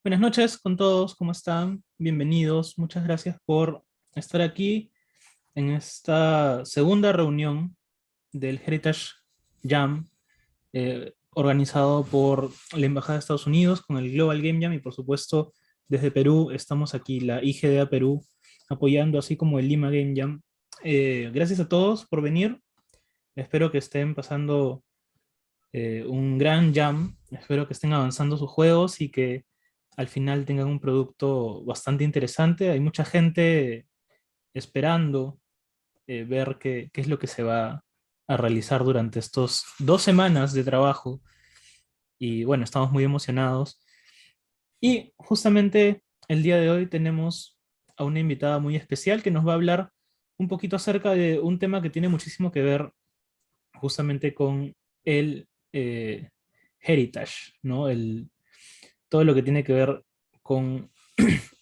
Buenas noches con todos, ¿cómo están? Bienvenidos, muchas gracias por estar aquí en esta segunda reunión del Heritage Jam, organizado por la Embajada de Estados Unidos con el Global Game Jam y por supuesto desde Perú estamos aquí, la IGDA Perú, apoyando así como el Lima Game Jam. Gracias a todos por venir, espero que estén pasando un gran jam. Espero que estén avanzando sus juegos y que al final tengan un producto bastante interesante. Hay mucha gente esperando ver qué es lo que se va a realizar durante estos 2 semanas de trabajo. Y bueno, estamos muy emocionados. Y justamente el día de hoy tenemos a una invitada muy especial que nos va a hablar un poquito acerca de un tema que tiene muchísimo que ver justamente con el heritage, ¿no? Todo lo que tiene que ver con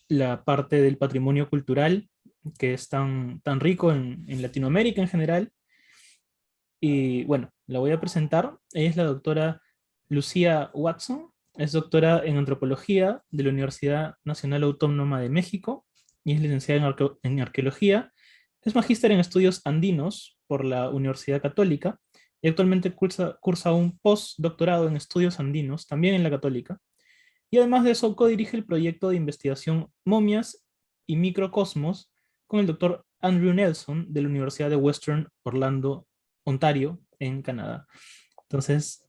la parte del patrimonio cultural que es tan rico en Latinoamérica en general. Y bueno, la voy a presentar. Ella es la doctora Lucía Watson, es doctora en antropología de la Universidad Nacional Autónoma de México y es licenciada en arqueología. Es magíster en estudios andinos por la Universidad Católica y actualmente cursa un postdoctorado en estudios andinos, también en la Católica. Y además de eso, codirige el proyecto de investigación Momias y Microcosmos con el doctor Andrew Nelson de la Universidad de Western Orlando, Ontario, en Canadá. Entonces,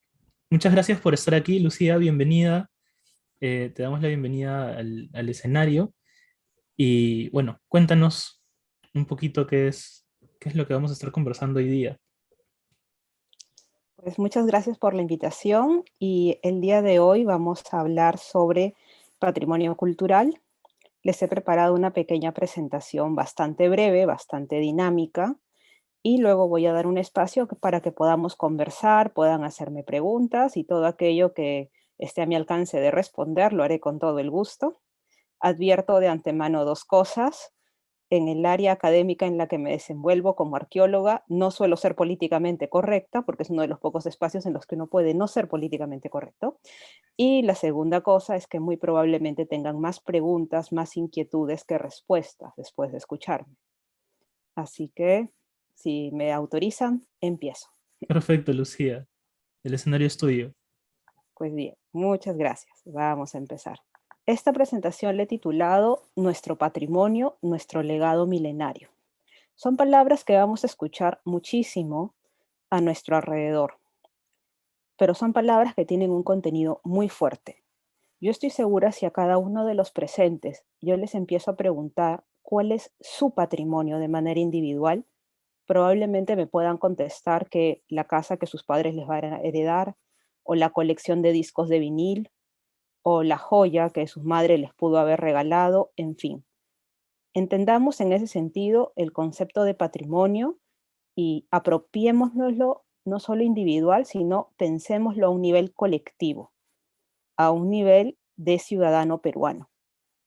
muchas gracias por estar aquí, Lucía, bienvenida. Te damos la bienvenida al escenario. Y bueno, cuéntanos un poquito qué es lo que vamos a estar conversando hoy día. Pues muchas gracias por la invitación y el día de hoy vamos a hablar sobre patrimonio cultural. Les he preparado una pequeña presentación bastante breve, bastante dinámica y luego voy a dar un espacio para que podamos conversar, puedan hacerme preguntas y todo aquello que esté a mi alcance de responder lo haré con todo el gusto. Advierto de antemano dos cosas. En el área académica en la que me desenvuelvo como arqueóloga, no suelo ser políticamente correcta, porque es uno de los pocos espacios en los que uno puede no ser políticamente correcto. Y la segunda cosa es que muy probablemente tengan más preguntas, más inquietudes que respuestas después de escucharme. Así que, si me autorizan, empiezo. Perfecto, Lucía. El escenario es tuyo. Pues bien, muchas gracias. Vamos a empezar. Esta presentación le he titulado Nuestro patrimonio, nuestro legado milenario. Son palabras que vamos a escuchar muchísimo a nuestro alrededor, pero son palabras que tienen un contenido muy fuerte. Yo estoy segura si a cada uno de los presentes yo les empiezo a preguntar cuál es su patrimonio de manera individual, probablemente me puedan contestar que la casa que sus padres les van a heredar, o la colección de discos de vinil, o la joya que su madre les pudo haber regalado, en fin. Entendamos en ese sentido el concepto de patrimonio y apropiémonoslo no solo individual, sino pensémoslo a un nivel colectivo, a un nivel de ciudadano peruano.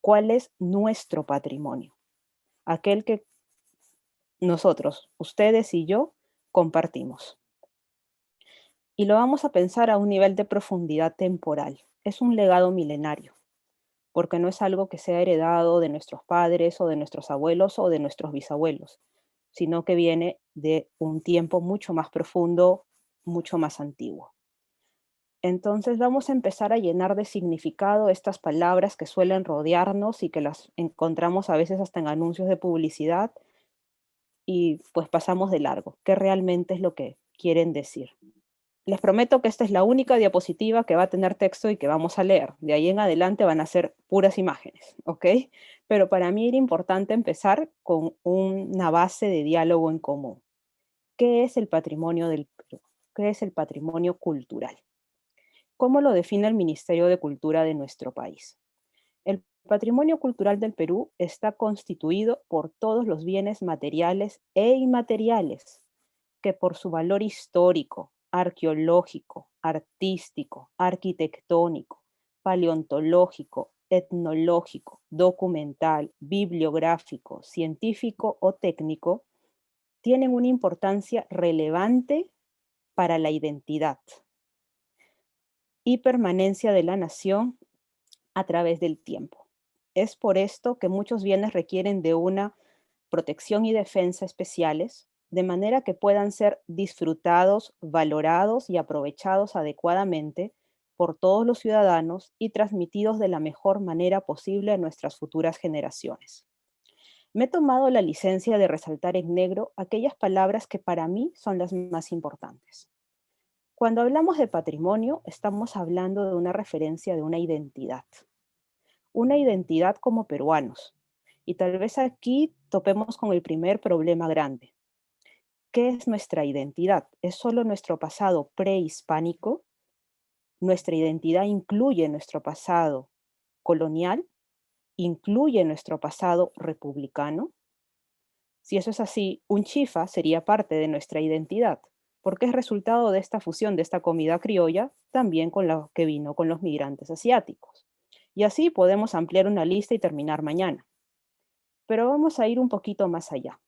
¿Cuál es nuestro patrimonio? Aquel que nosotros, ustedes y yo, compartimos. Y lo vamos a pensar a un nivel de profundidad temporal. Es un legado milenario, porque no es algo que sea heredado de nuestros padres o de nuestros abuelos o de nuestros bisabuelos, sino que viene de un tiempo mucho más profundo, mucho más antiguo. Entonces vamos a empezar a llenar de significado estas palabras que suelen rodearnos y que las encontramos a veces hasta en anuncios de publicidad y pues pasamos de largo. ¿Qué realmente es lo que quieren decir? Les prometo que esta es la única diapositiva que va a tener texto y que vamos a leer. De ahí en adelante van a ser puras imágenes, ¿ok? Pero para mí era importante empezar con una base de diálogo en común. ¿Qué es el patrimonio del Perú? ¿Qué es el patrimonio cultural? ¿Cómo lo define el Ministerio de Cultura de nuestro país? El patrimonio cultural del Perú está constituido por todos los bienes materiales e inmateriales que por su valor histórico, arqueológico, artístico, arquitectónico, paleontológico, etnológico, documental, bibliográfico, científico o técnico, tienen una importancia relevante para la identidad y permanencia de la nación a través del tiempo. Es por esto que muchos bienes requieren de una protección y defensa especiales, de manera que puedan ser disfrutados, valorados y aprovechados adecuadamente por todos los ciudadanos y transmitidos de la mejor manera posible a nuestras futuras generaciones. Me he tomado la licencia de resaltar en negro aquellas palabras que para mí son las más importantes. Cuando hablamos de patrimonio, estamos hablando de una referencia de una identidad como peruanos. Y tal vez aquí topemos con el primer problema grande. ¿Qué es nuestra identidad? ¿Es solo nuestro pasado prehispánico? ¿Nuestra identidad incluye nuestro pasado colonial? ¿Incluye nuestro pasado republicano? Si eso es así, un chifa sería parte de nuestra identidad, porque es resultado de esta fusión de esta comida criolla también con la que vino con los migrantes asiáticos. Y así podemos ampliar una lista y terminar mañana. Pero vamos a ir un poquito más allá.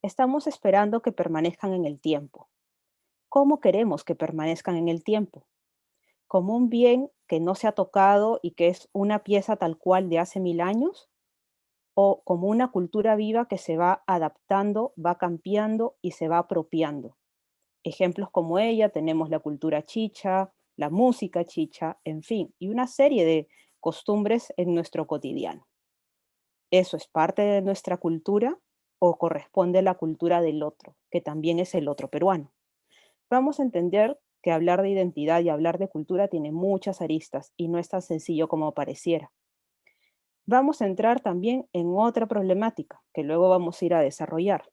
Estamos esperando que permanezcan en el tiempo. ¿Cómo queremos que permanezcan en el tiempo? ¿Como un bien que no se ha tocado y que es una pieza tal cual de hace 1000 años? ¿O como una cultura viva que se va adaptando, va cambiando y se va apropiando? Ejemplos como ella tenemos la cultura chicha, la música chicha, en fin, y una serie de costumbres en nuestro cotidiano. ¿Eso es parte de nuestra cultura o corresponde a la cultura del otro, que también es el otro peruano? Vamos a entender que hablar de identidad y hablar de cultura tiene muchas aristas y no es tan sencillo como pareciera. Vamos a entrar también en otra problemática que luego vamos a ir a desarrollar.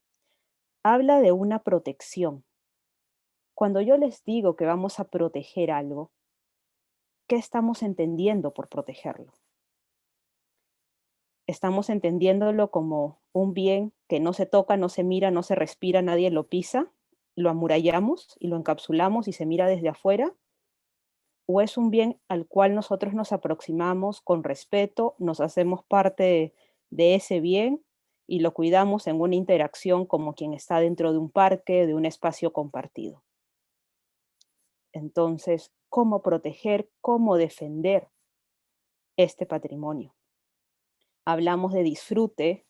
Habla de una protección. Cuando yo les digo que vamos a proteger algo, ¿qué estamos entendiendo por protegerlo? Estamos entendiéndolo como un bien que no se toca, no se mira, no se respira, nadie lo pisa, lo amurallamos y lo encapsulamos y se mira desde afuera, o es un bien al cual nosotros nos aproximamos con respeto, nos hacemos parte de ese bien y lo cuidamos en una interacción como quien está dentro de un parque, de un espacio compartido. Entonces, ¿cómo proteger, cómo defender este patrimonio? Hablamos de disfrute,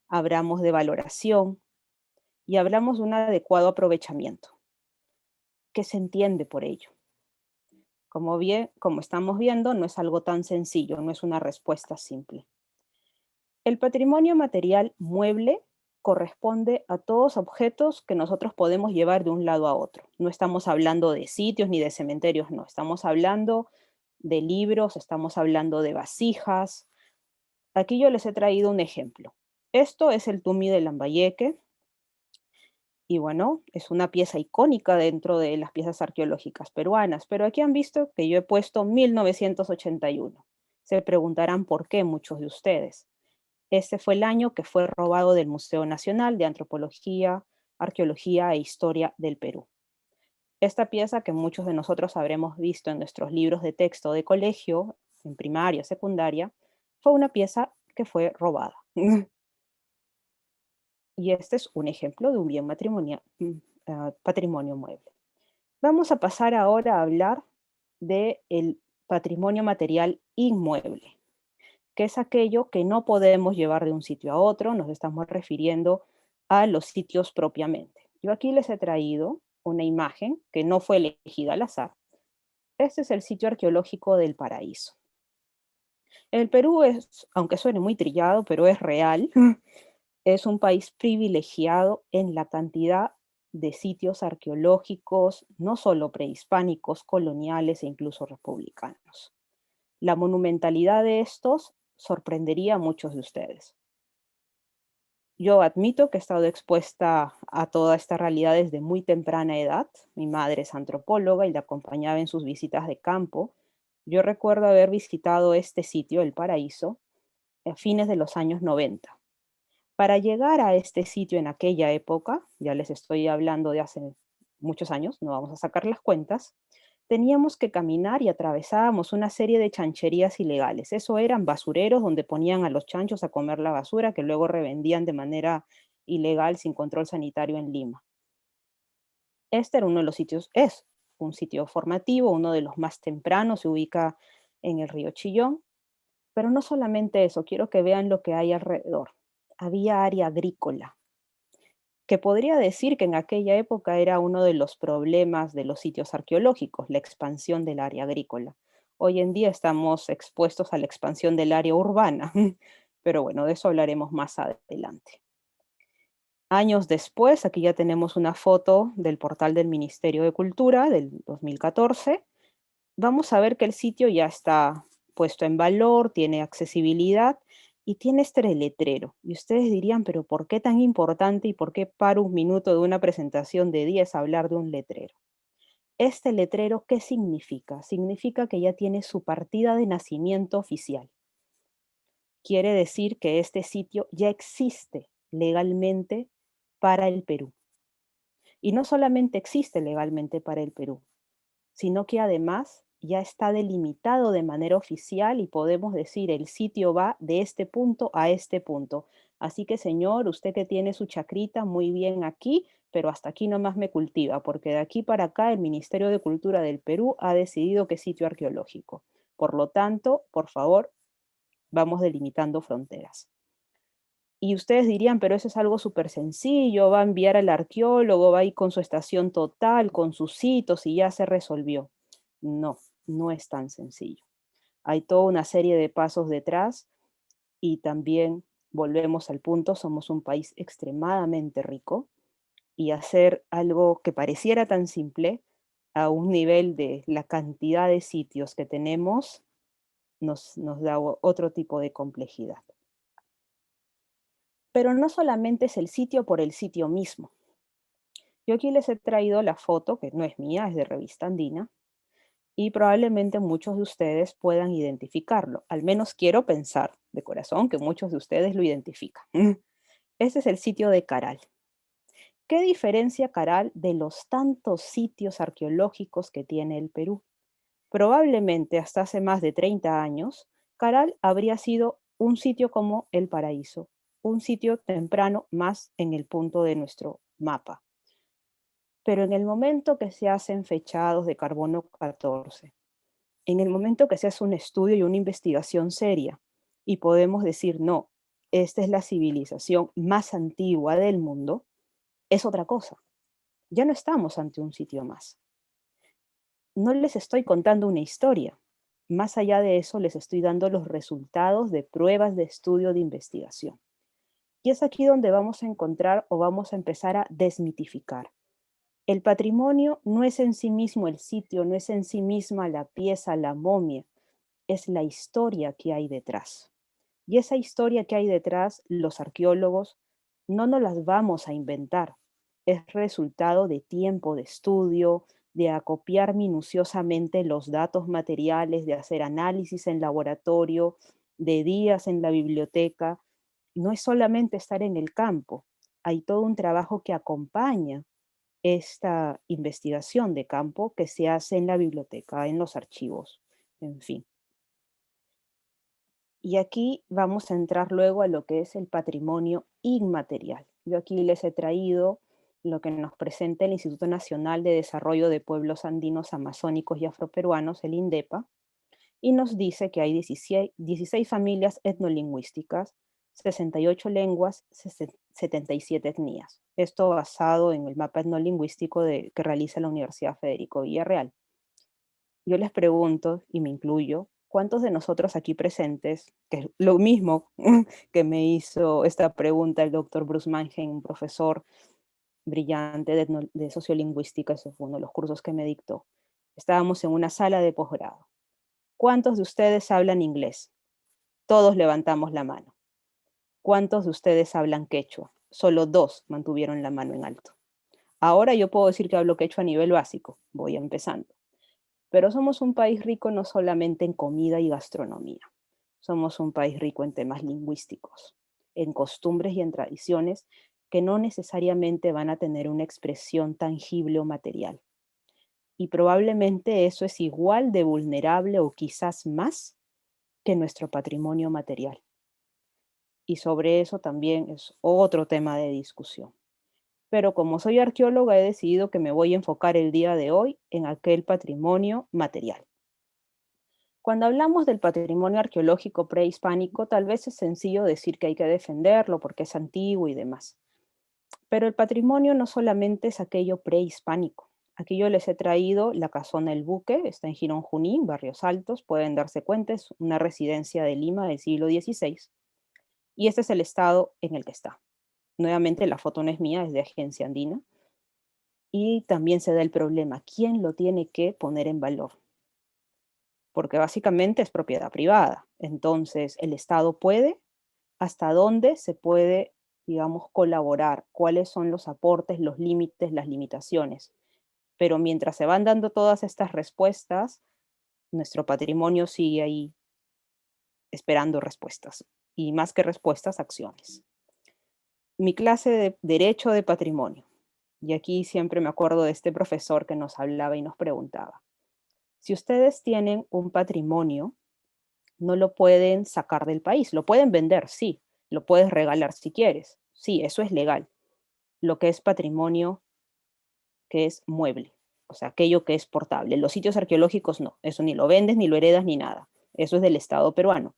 hablamos de valoración y hablamos de un adecuado aprovechamiento. ¿Qué se entiende por ello? Como estamos viendo, no es algo tan sencillo, no es una respuesta simple. El patrimonio material mueble corresponde a todos objetos que nosotros podemos llevar de un lado a otro. No estamos hablando de sitios ni de cementerios, no. Estamos hablando de libros, estamos hablando de vasijas. Aquí yo les he traído un ejemplo. Esto es el Tumi de Lambayeque y bueno, es una pieza icónica dentro de las piezas arqueológicas peruanas, pero aquí han visto que yo he puesto 1981. Se preguntarán por qué muchos de ustedes. Este fue el año que fue robado del Museo Nacional de Antropología, Arqueología e Historia del Perú. Esta pieza que muchos de nosotros habremos visto en nuestros libros de texto de colegio, en primaria, secundaria, fue una pieza que fue robada. Y este es un ejemplo de un bien patrimonio mueble. Vamos a pasar ahora a hablar del patrimonio material inmueble, que es aquello que no podemos llevar de un sitio a otro, nos estamos refiriendo a los sitios propiamente. Yo aquí les he traído una imagen que no fue elegida al azar. Este es el sitio arqueológico del Paraíso. El Perú es, aunque suene muy trillado, pero es real, es un país privilegiado en la cantidad de sitios arqueológicos, no solo prehispánicos, coloniales e incluso republicanos. La monumentalidad de estos sorprendería a muchos de ustedes. Yo admito que he estado expuesta a toda esta realidad desde muy temprana edad. Mi madre es antropóloga y la acompañaba en sus visitas de campo. Yo recuerdo haber visitado este sitio, El Paraíso, a fines de los años 90. Para llegar a este sitio en aquella época, ya les estoy hablando de hace muchos años, no vamos a sacar las cuentas, teníamos que caminar y atravesábamos una serie de chancherías ilegales. Eso eran basureros donde ponían a los chanchos a comer la basura que luego revendían de manera ilegal sin control sanitario en Lima. Este era uno de los sitios, es un sitio formativo, uno de los más tempranos, se ubica en el río Chillón. Pero no solamente eso, quiero que vean lo que hay alrededor. Había área agrícola, que podría decir que en aquella época era uno de los problemas de los sitios arqueológicos, la expansión del área agrícola. Hoy en día estamos expuestos a la expansión del área urbana, pero bueno, de eso hablaremos más adelante. Años después, aquí ya tenemos una foto del portal del Ministerio de Cultura del 2014. Vamos a ver que el sitio ya está puesto en valor, tiene accesibilidad y tiene este letrero. Y ustedes dirían, pero ¿por qué tan importante y por qué paro un minuto de una presentación de 10 a hablar de un letrero? Este letrero, ¿qué significa? Significa que ya tiene su partida de nacimiento oficial. Quiere decir que este sitio ya existe legalmente para el Perú. Y no solamente existe legalmente para el Perú, sino que además ya está delimitado de manera oficial y podemos decir el sitio va de este punto a este punto. Así que señor, usted que tiene su chacrita muy bien aquí, pero hasta aquí nomás me cultiva, porque de aquí para acá el Ministerio de Cultura del Perú ha decidido que es sitio arqueológico. Por lo tanto, por favor, vamos delimitando fronteras. Y ustedes dirían, pero eso es algo súper sencillo, va a enviar al arqueólogo, va a ir con su estación total, con sus hitos y ya se resolvió. No, no es tan sencillo. Hay toda una serie de pasos detrás y también volvemos al punto, somos un país extremadamente rico y hacer algo que pareciera tan simple a un nivel de la cantidad de sitios que tenemos nos da otro tipo de complejidad. Pero no solamente es el sitio por el sitio mismo. Yo aquí les he traído la foto, que no es mía, es de Revista Andina, y probablemente muchos de ustedes puedan identificarlo. Al menos quiero pensar de corazón que muchos de ustedes lo identifican. Este es el sitio de Caral. ¿Qué diferencia Caral de los tantos sitios arqueológicos que tiene el Perú? Probablemente hasta hace más de 30 años, Caral habría sido un sitio como El Paraíso, un sitio temprano más en el punto de nuestro mapa. Pero en el momento que se hacen fechados de carbono 14, en el momento que se hace un estudio y una investigación seria y podemos decir, no, esta es la civilización más antigua del mundo, es otra cosa. Ya no estamos ante un sitio más. No les estoy contando una historia. Más allá de eso, les estoy dando los resultados de pruebas de estudio de investigación. Y es aquí donde vamos a encontrar o vamos a empezar a desmitificar. El patrimonio no es en sí mismo el sitio, no es en sí misma la pieza, la momia, es la historia que hay detrás. Y esa historia que hay detrás, los arqueólogos no nos las vamos a inventar. Es resultado de tiempo de estudio, de acopiar minuciosamente los datos materiales, de hacer análisis en laboratorio, de días en la biblioteca. No es solamente estar en el campo, hay todo un trabajo que acompaña esta investigación de campo que se hace en la biblioteca, en los archivos, en fin. Y aquí vamos a entrar luego a lo que es el patrimonio inmaterial. Yo aquí les he traído lo que nos presenta el Instituto Nacional de Desarrollo de Pueblos Andinos Amazónicos y Afroperuanos, el INDEPA, y nos dice que hay 16 familias etnolingüísticas, 68 lenguas, 77 etnias. Esto basado en el mapa etnolingüístico que realiza la Universidad Federico Villarreal. Yo les pregunto, y me incluyo, ¿cuántos de nosotros aquí presentes, que es lo mismo que me hizo esta pregunta el doctor Bruce Mannheim, un profesor brillante de sociolingüística, ese fue uno de los cursos que me dictó, estábamos en una sala de posgrado? ¿Cuántos de ustedes hablan inglés? Todos levantamos la mano. ¿Cuántos de ustedes hablan quechua? Solo 2 mantuvieron la mano en alto. Ahora yo puedo decir que hablo quechua a nivel básico, voy empezando. Pero somos un país rico no solamente en comida y gastronomía. Somos un país rico en temas lingüísticos, en costumbres y en tradiciones que no necesariamente van a tener una expresión tangible o material. Y probablemente eso es igual de vulnerable o quizás más que nuestro patrimonio material. Y sobre eso también es otro tema de discusión. Pero como soy arqueóloga, he decidido que me voy a enfocar el día de hoy en aquel patrimonio material. Cuando hablamos del patrimonio arqueológico prehispánico, tal vez es sencillo decir que hay que defenderlo porque es antiguo y demás. Pero el patrimonio no solamente es aquello prehispánico. Aquí yo les he traído la Casona El Buque, está en Girón Junín, Barrios Altos, pueden darse cuenta, es una residencia de Lima del siglo XVI, y este es el estado en el que está. Nuevamente la foto no es mía, es de Agencia Andina, y también se da el problema, ¿quién lo tiene que poner en valor? Porque básicamente es propiedad privada, entonces el Estado puede, hasta dónde se puede, digamos, colaborar, cuáles son los aportes, los límites, las limitaciones. Pero mientras se van dando todas estas respuestas, nuestro patrimonio sigue ahí esperando respuestas. Y más que respuestas, acciones. Mi clase de Derecho de Patrimonio. Y aquí siempre me acuerdo de este profesor que nos hablaba y nos preguntaba. Si ustedes tienen un patrimonio, no lo pueden sacar del país. Lo pueden vender, sí. Lo puedes regalar si quieres. Sí, eso es legal. Lo que es patrimonio, que es mueble, o sea, aquello que es portable. Los sitios arqueológicos no, eso ni lo vendes, ni lo heredas, ni nada. Eso es del Estado peruano.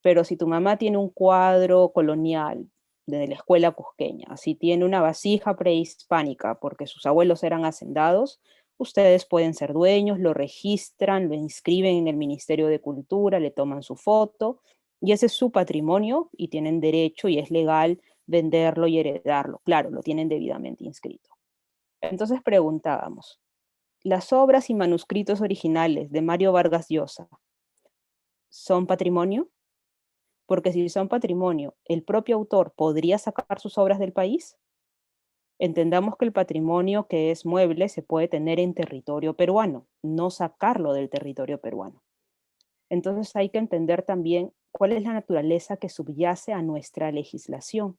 Pero si tu mamá tiene un cuadro colonial de la escuela cusqueña, si tiene una vasija prehispánica porque sus abuelos eran hacendados, ustedes pueden ser dueños, lo registran, lo inscriben en el Ministerio de Cultura, le toman su foto y ese es su patrimonio y tienen derecho y es legal venderlo y heredarlo. Claro, lo tienen debidamente inscrito. Entonces preguntábamos, ¿las obras y manuscritos originales de Mario Vargas Llosa son patrimonio? Porque si son patrimonio, ¿el propio autor podría sacar sus obras del país? Entendamos que el patrimonio que es mueble se puede tener en territorio peruano, no sacarlo del territorio peruano. Entonces hay que entender también cuál es la naturaleza que subyace a nuestra legislación,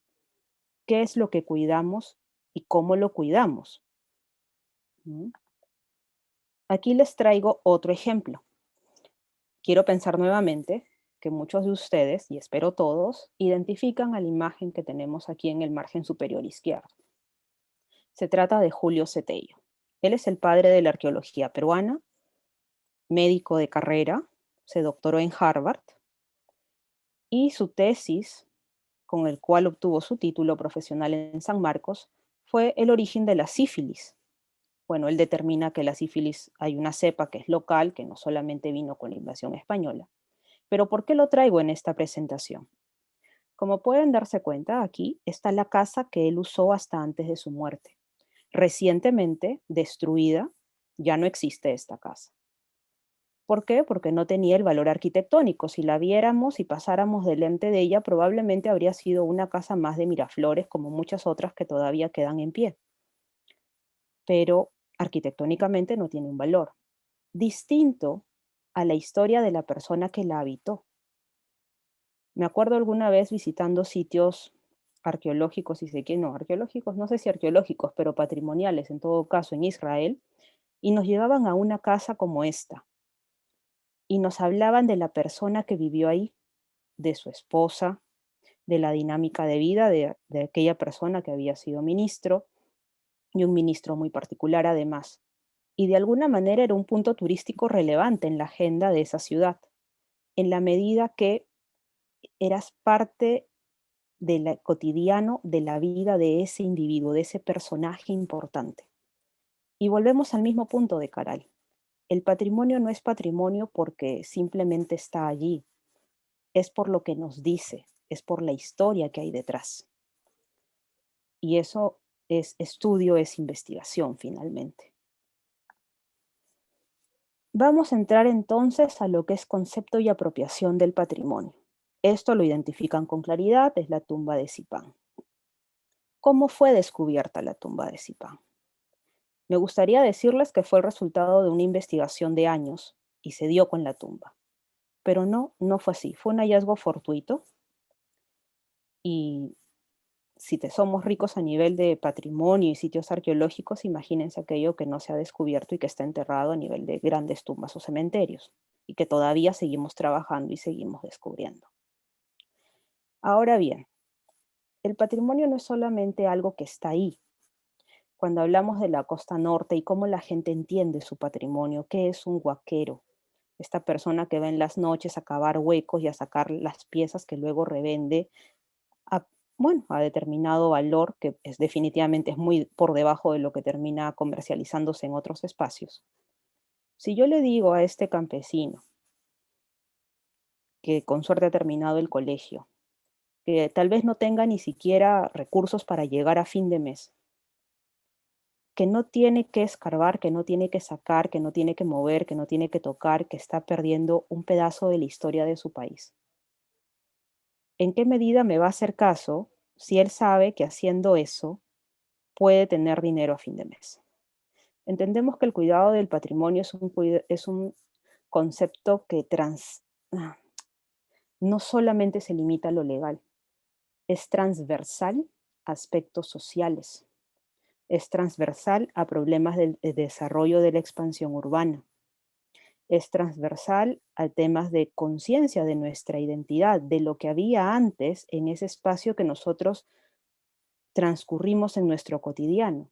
qué es lo que cuidamos y cómo lo cuidamos. ¿Mm? Aquí les traigo otro ejemplo. Quiero pensar nuevamente que muchos de ustedes, y espero todos, identifican a la imagen que tenemos aquí en el margen superior izquierdo. Se trata de Julio Cetello. Él es el padre de la arqueología peruana, médico de carrera, se doctoró en Harvard y su tesis, con el cual obtuvo su título profesional en San Marcos, fue el origen de la sífilis. Bueno, él determina que la sífilis hay una cepa que es local, que no solamente vino con la invasión española. Pero ¿por qué lo traigo en esta presentación? Como pueden darse cuenta, aquí está la casa que él usó hasta antes de su muerte. Recientemente destruida, ya no existe esta casa. ¿Por qué? Porque no tenía el valor arquitectónico. Si la viéramos y pasáramos delante de ella, probablemente habría sido una casa más de Miraflores, como muchas otras que todavía quedan en pie. Pero arquitectónicamente no tiene un valor. Distinto a la historia de la persona que la habitó. Me acuerdo alguna vez visitando sitios arqueológicos, y sé que no, arqueológicos, no sé si arqueológicos, pero patrimoniales en todo caso en Israel, y nos llevaban a una casa como esta, y nos hablaban de la persona que vivió ahí, de su esposa, de la dinámica de vida de aquella persona que había sido ministro, y un ministro muy particular además. Y de alguna manera era un punto turístico relevante en la agenda de esa ciudad, en la medida que eras parte del cotidiano de la vida de ese individuo, de ese personaje importante. Y volvemos al mismo punto de Caral. El patrimonio no es patrimonio porque simplemente está allí, es por lo que nos dice, es por la historia que hay detrás. Y eso es estudio, es investigación finalmente. Vamos a entrar entonces a lo que es concepto y apropiación del patrimonio. Esto lo identifican con claridad, es la tumba de Zipán. ¿Cómo fue descubierta la tumba de Zipán? Me gustaría decirles que fue el resultado de una investigación de años y se dio con la tumba. Pero no, no fue así. Fue un hallazgo fortuito y si te somos ricos a nivel de patrimonio y sitios arqueológicos, imagínense aquello que no se ha descubierto y que está enterrado a nivel de grandes tumbas o cementerios y que todavía seguimos trabajando y seguimos descubriendo. Ahora bien, el patrimonio no es solamente algo que está ahí. Cuando hablamos de la costa norte y cómo la gente entiende su patrimonio, ¿qué es un huaquero? Esta persona que va en las noches a cavar huecos y a sacar las piezas que luego revende a, bueno, a determinado valor que es definitivamente es muy por debajo de lo que termina comercializándose en otros espacios. Si yo le digo a este campesino que con suerte ha terminado el colegio, que tal vez no tenga ni siquiera recursos para llegar a fin de mes, que no tiene que escarbar, que no tiene que sacar, que no tiene que mover, que no tiene que tocar, que está perdiendo un pedazo de la historia de su país. ¿En qué medida me va a hacer caso si él sabe que haciendo eso puede tener dinero a fin de mes? Entendemos que el cuidado del patrimonio es un concepto que ah, no solamente se limita a lo legal, es transversal a aspectos sociales, es transversal a problemas del desarrollo de la expansión urbana, es transversal a temas de conciencia de nuestra identidad, de lo que había antes en ese espacio que nosotros transcurrimos en nuestro cotidiano.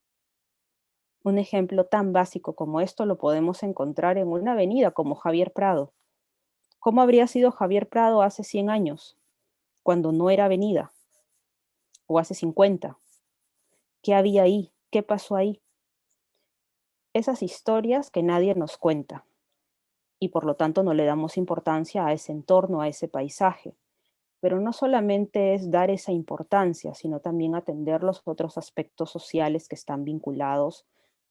Un ejemplo tan básico como esto lo podemos encontrar en una avenida como Javier Prado. ¿Cómo habría sido Javier Prado hace 100 años, cuando no era avenida? ¿O hace 50? ¿Qué había ahí? ¿Qué pasó ahí? Esas historias que nadie nos cuenta y por lo tanto no le damos importancia a ese entorno, a ese paisaje. Pero no solamente es dar esa importancia, sino también atender los otros aspectos sociales que están vinculados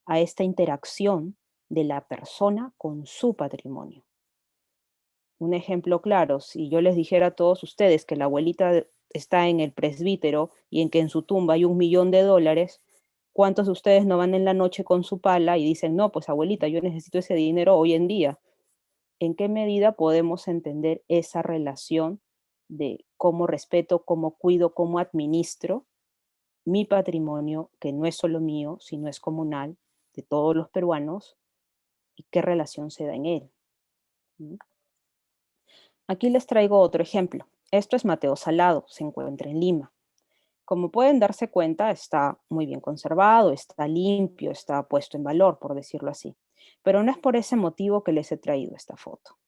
a esta interacción de la persona con su patrimonio. Un ejemplo claro, si yo les dijera a todos ustedes que la abuelita está en el presbítero y en que en su tumba hay $1.000.000, ¿cuántos de ustedes no van en la noche con su pala y dicen, no, pues abuelita, yo necesito ese dinero hoy en día? ¿En qué medida podemos entender esa relación de cómo respeto, cómo cuido, cómo administro mi patrimonio, que no es solo mío, sino es comunal, de todos los peruanos, y qué relación se da en él? ¿Mm? Aquí les traigo otro ejemplo. Esto es Mateo Salado, se encuentra en Lima. Como pueden darse cuenta, está muy bien conservado, está limpio, está puesto en valor, por decirlo así. Pero no es por ese motivo que les he traído esta foto.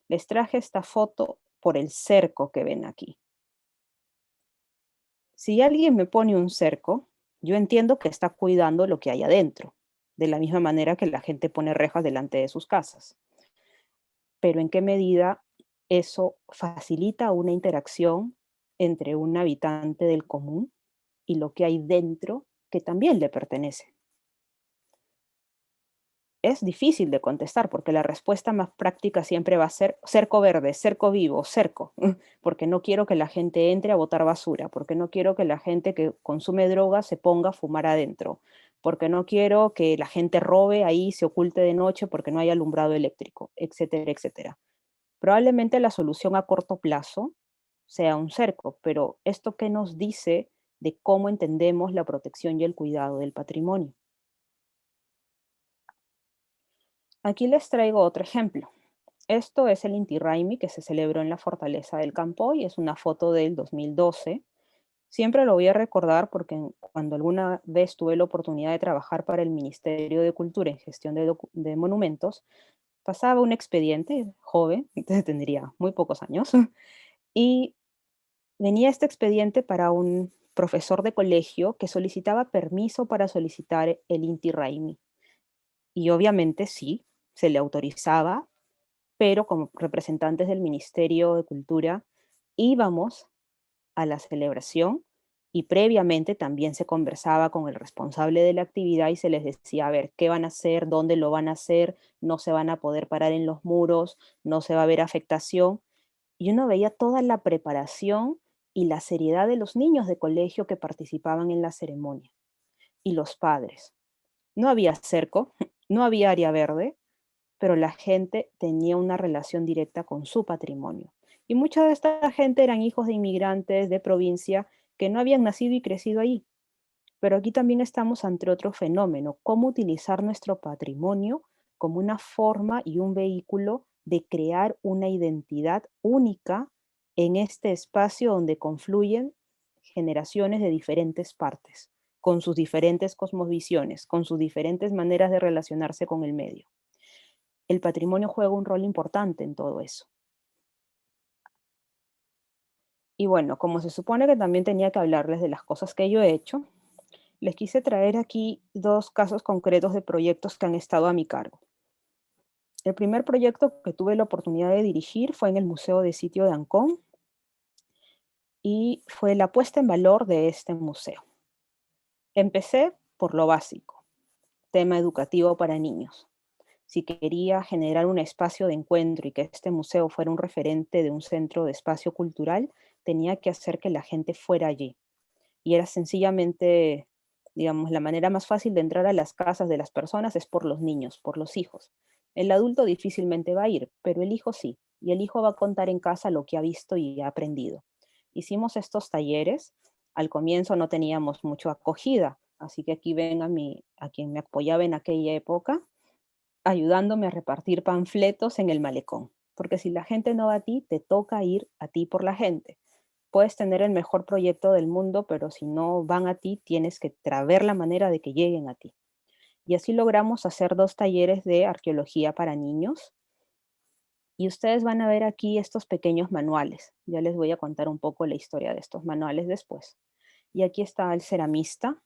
Les traje esta foto por el cerco que ven aquí. Si alguien me pone un cerco, yo entiendo que está cuidando lo que hay adentro, de la misma manera que la gente pone rejas delante de sus casas. Pero ¿en qué medida eso facilita una interacción entre un habitante del común y lo que hay dentro que también le pertenece? Es difícil de contestar porque la respuesta más práctica siempre va a ser cerco verde, cerco vivo, cerco, porque no quiero que la gente entre a botar basura, porque no quiero que la gente que consume droga se ponga a fumar adentro, porque no quiero que la gente robe ahí, se oculte de noche porque no hay alumbrado eléctrico, etcétera, etcétera. Probablemente la solución a corto plazo sea un cerco, pero ¿esto qué nos dice de cómo entendemos la protección y el cuidado del patrimonio? Aquí les traigo otro ejemplo. Esto es el Inti Raymi que se celebró en la Fortaleza del Campoy, es una foto del 2012. Siempre lo voy a recordar porque cuando alguna vez tuve la oportunidad de trabajar para el Ministerio de Cultura en gestión de monumentos, pasaba un expediente joven, entonces tendría muy pocos años, y venía este expediente para un profesor de colegio que solicitaba permiso para solicitar el Inti Raymi. Y obviamente sí, se le autorizaba, pero como representantes del Ministerio de Cultura íbamos a la celebración y previamente también se conversaba con el responsable de la actividad y se les decía, a ver, ¿qué van a hacer? ¿Dónde lo van a hacer? No se van a poder parar en los muros, no se va a ver afectación. Y uno veía toda la preparación y la seriedad de los niños de colegio que participaban en la ceremonia y los padres. No había cerco, no había área verde, pero la gente tenía una relación directa con su patrimonio. Y mucha de esta gente eran hijos de inmigrantes de provincia que no habían nacido y crecido ahí. Pero aquí también estamos ante otro fenómeno, cómo utilizar nuestro patrimonio como una forma y un vehículo de crear una identidad única en este espacio donde confluyen generaciones de diferentes partes, con sus diferentes cosmovisiones, con sus diferentes maneras de relacionarse con el medio. El patrimonio juega un rol importante en todo eso. Y bueno, como se supone que también tenía que hablarles de las cosas que yo he hecho, les quise traer aquí dos casos concretos de proyectos que han estado a mi cargo. El primer proyecto que tuve la oportunidad de dirigir fue en el Museo de Sitio de Ancón y fue la puesta en valor de este museo. Empecé por lo básico, tema educativo para niños. Si quería generar un espacio de encuentro y que este museo fuera un referente de un centro de espacio cultural, tenía que hacer que la gente fuera allí. Y era sencillamente, digamos, la manera más fácil de entrar a las casas de las personas es por los niños, por los hijos. El adulto difícilmente va a ir, pero el hijo sí. Y el hijo va a contar en casa lo que ha visto y ha aprendido. Hicimos estos talleres. Al comienzo no teníamos mucha acogida, así que aquí ven a quien me apoyaba en aquella época, ayudándome a repartir panfletos en el malecón. Porque si la gente no va a ti, te toca ir a ti por la gente. Puedes tener el mejor proyecto del mundo, pero si no van a ti, tienes que ver la manera de que lleguen a ti. Y así logramos hacer 2 talleres de arqueología para niños. Y ustedes van a ver aquí estos pequeños manuales. Ya les voy a contar un poco la historia de estos manuales después. Y aquí está el ceramista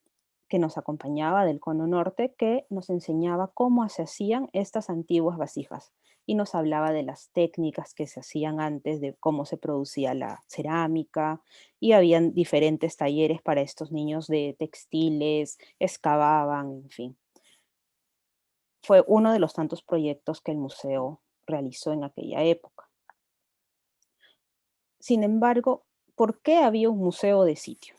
que nos acompañaba del Cono Norte, que nos enseñaba cómo se hacían estas antiguas vasijas y nos hablaba de las técnicas que se hacían antes, de cómo se producía la cerámica, y habían diferentes talleres para estos niños de textiles, excavaban, en fin. Fue uno de los tantos proyectos que el museo realizó en aquella época. Sin embargo, ¿por qué había un museo de sitio?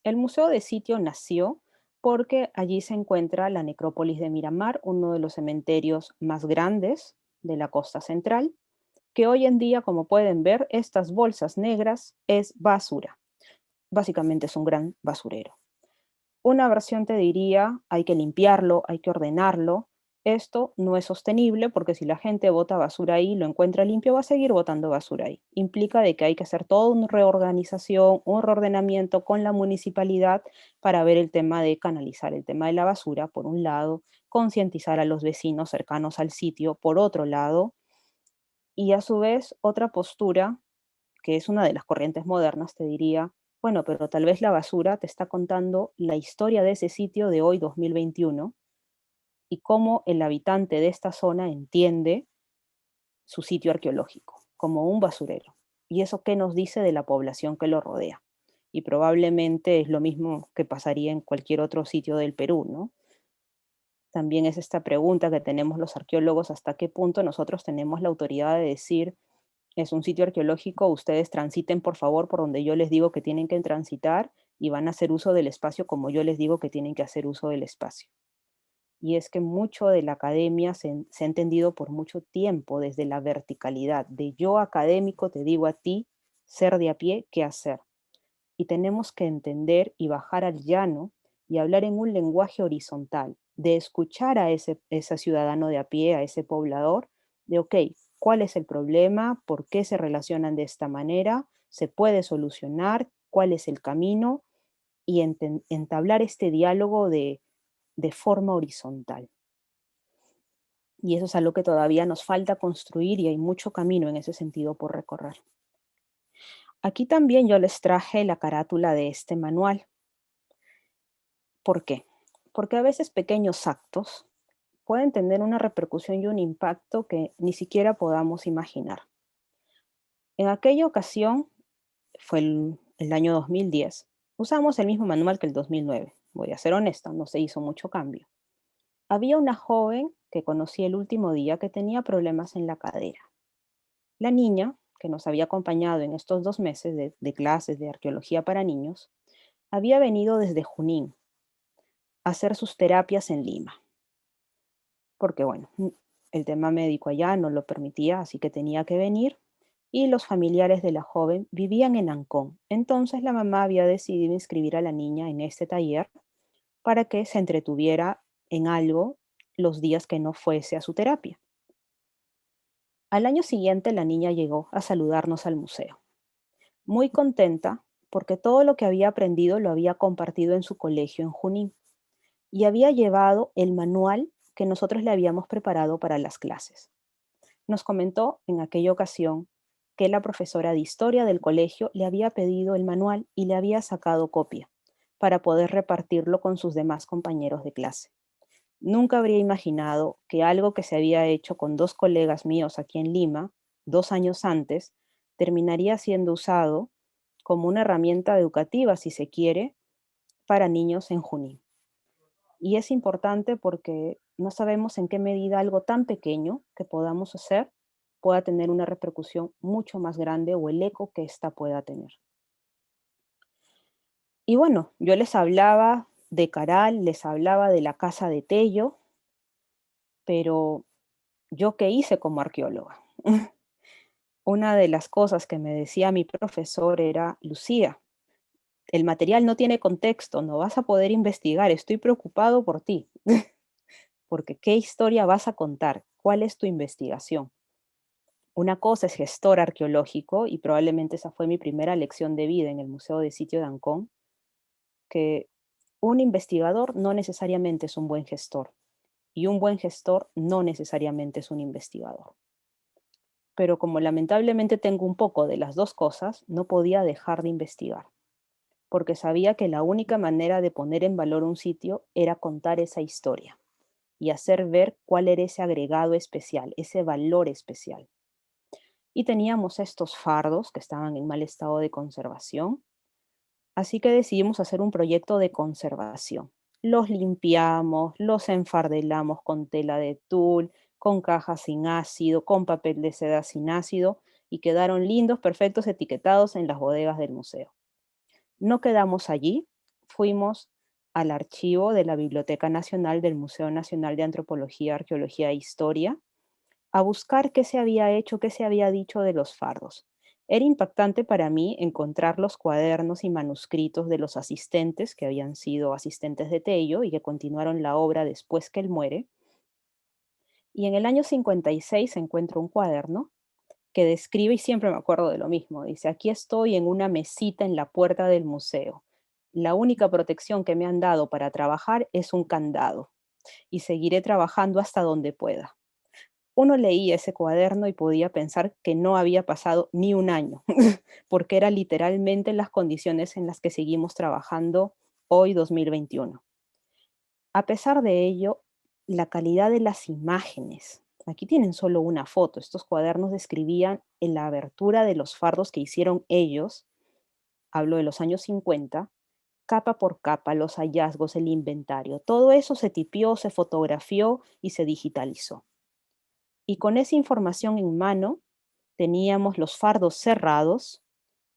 El museo de sitio nació porque allí se encuentra la necrópolis de Miramar, uno de los cementerios más grandes de la costa central, que hoy en día, como pueden ver, estas bolsas negras es basura. Básicamente es un gran basurero. Una versión te diría, hay que limpiarlo, hay que ordenarlo. Esto no es sostenible porque si la gente bota basura ahí, lo encuentra limpio, va a seguir botando basura ahí. Implica de que hay que hacer toda una reorganización, un reordenamiento con la municipalidad para ver el tema de canalizar el tema de la basura, por un lado, concientizar a los vecinos cercanos al sitio, por otro lado, y a su vez otra postura, que es una de las corrientes modernas, te diría, bueno, pero tal vez la basura te está contando la historia de ese sitio de hoy, 2021, y cómo el habitante de esta zona entiende su sitio arqueológico, como un basurero. ¿Y eso qué nos dice de la población que lo rodea? Y probablemente es lo mismo que pasaría en cualquier otro sitio del Perú, ¿no? También es esta pregunta que tenemos los arqueólogos, hasta qué punto nosotros tenemos la autoridad de decir, es un sitio arqueológico, ustedes transiten por favor por donde yo les digo que tienen que transitar y van a hacer uso del espacio como yo les digo que tienen que hacer uso del espacio. Y es que mucho de la academia se ha entendido por mucho tiempo desde la verticalidad, de yo académico te digo a ti, ser de a pie, qué hacer. Y tenemos que entender y bajar al llano y hablar en un lenguaje horizontal, de escuchar a ese ciudadano de a pie, a ese poblador, de, ok, ¿cuál es el problema? ¿Por qué se relacionan de esta manera? ¿Se puede solucionar? ¿Cuál es el camino? Y entablar este diálogo de forma horizontal. Y eso es algo que todavía nos falta construir y hay mucho camino en ese sentido por recorrer. Aquí también yo les traje la carátula de este manual. ¿Por qué? Porque a veces pequeños actos pueden tener una repercusión y un impacto que ni siquiera podamos imaginar. En aquella ocasión, fue el año 2010, usamos el mismo manual que el 2009. Voy a ser honesta, no se hizo mucho cambio. Había una joven que conocí el último día que tenía problemas en la cadera. La niña, que nos había acompañado en estos 2 meses de clases de arqueología para niños, había venido desde Junín a hacer sus terapias en Lima. Porque bueno, el tema médico allá no lo permitía, así que tenía que venir, y los familiares de la joven vivían en Ancón. Entonces la mamá había decidido inscribir a la niña en este taller para que se entretuviera en algo los días que no fuese a su terapia. Al año siguiente la niña llegó a saludarnos al museo, muy contenta porque todo lo que había aprendido lo había compartido en su colegio en Junín y había llevado el manual que nosotros le habíamos preparado para las clases. Nos comentó en aquella ocasión que la profesora de historia del colegio le había pedido el manual y le había sacado copia para poder repartirlo con sus demás compañeros de clase. Nunca habría imaginado que algo que se había hecho con dos colegas míos aquí en Lima, 2 años antes, terminaría siendo usado como una herramienta educativa, si se quiere, para niños en Junín. Y es importante porque no sabemos en qué medida algo tan pequeño que podamos hacer pueda tener una repercusión mucho más grande o el eco que ésta pueda tener. Y bueno, yo les hablaba de Caral, les hablaba de la casa de Tello, pero ¿yo qué hice como arqueóloga? Una de las cosas que me decía mi profesor era: Lucía, el material no tiene contexto, no vas a poder investigar, estoy preocupado por ti, porque ¿qué historia vas a contar? ¿Cuál es tu investigación? Una cosa es gestor arqueológico, y probablemente esa fue mi primera lección de vida en el Museo de Sitio de Ancón, que un investigador no necesariamente es un buen gestor, y un buen gestor no necesariamente es un investigador. Pero como lamentablemente tengo un poco de las dos cosas, no podía dejar de investigar, porque sabía que la única manera de poner en valor un sitio era contar esa historia y hacer ver cuál era ese agregado especial, ese valor especial. Y teníamos estos fardos que estaban en mal estado de conservación, así que decidimos hacer un proyecto de conservación. Los limpiamos, los enfardelamos con tela de tul, con cajas sin ácido, con papel de seda sin ácido, y quedaron lindos, perfectos, etiquetados en las bodegas del museo. No quedamos allí, fuimos al archivo de la Biblioteca Nacional del Museo Nacional de Antropología, Arqueología e Historia a buscar qué se había hecho, qué se había dicho de los fardos. Era impactante para mí encontrar los cuadernos y manuscritos de los asistentes que habían sido asistentes de Tello y que continuaron la obra después que él muere. Y en el año 56 encuentro un cuaderno que describe, y siempre me acuerdo de lo mismo, dice: aquí estoy en una mesita en la puerta del museo. La única protección que me han dado para trabajar es un candado y seguiré trabajando hasta donde pueda. Uno leía ese cuaderno y podía pensar que no había pasado ni un año, porque era literalmente las condiciones en las que seguimos trabajando hoy 2021. A pesar de ello, la calidad de las imágenes, aquí tienen solo una foto, estos cuadernos describían en la abertura de los fardos que hicieron ellos, hablo de los años 50, capa por capa, los hallazgos, el inventario, todo eso se tipió, se fotografió y se digitalizó. Y con esa información en mano, teníamos los fardos cerrados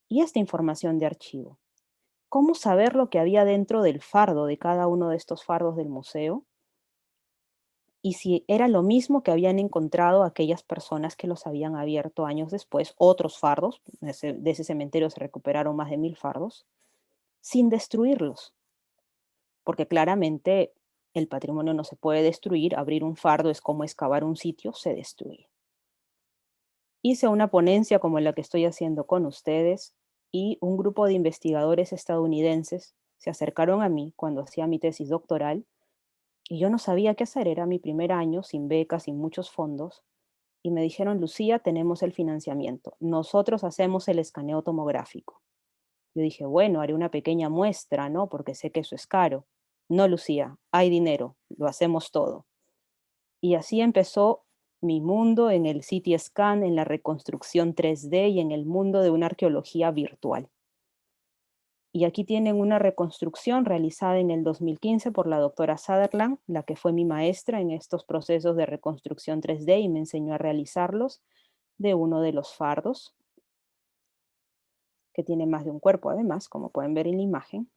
y esta información de archivo. ¿Cómo saber lo que había dentro del fardo, de cada uno de estos fardos del museo? Y si era lo mismo que habían encontrado aquellas personas que los habían abierto años después, otros fardos, de ese cementerio se recuperaron más de 1000 fardos, sin destruirlos, porque claramente el patrimonio no se puede destruir, abrir un fardo es como excavar un sitio, se destruye. Hice una ponencia como la que estoy haciendo con ustedes y un grupo de investigadores estadounidenses se acercaron a mí cuando hacía mi tesis doctoral y yo no sabía qué hacer, era mi primer año, sin becas, sin muchos fondos, y me dijeron: Lucía, tenemos el financiamiento, nosotros hacemos el escaneo tomográfico. Yo dije: bueno, haré una pequeña muestra, ¿no? Porque sé que eso es caro. No, Lucía, hay dinero, lo hacemos todo. Y así empezó mi mundo en el CT scan, en la reconstrucción 3D y en el mundo de una arqueología virtual. Y aquí tienen una reconstrucción realizada en el 2015 por la doctora Sutherland, la que fue mi maestra en estos procesos de reconstrucción 3D y me enseñó a realizarlos, de uno de los fardos, que tiene más de un cuerpo además, como pueden ver en la imagen.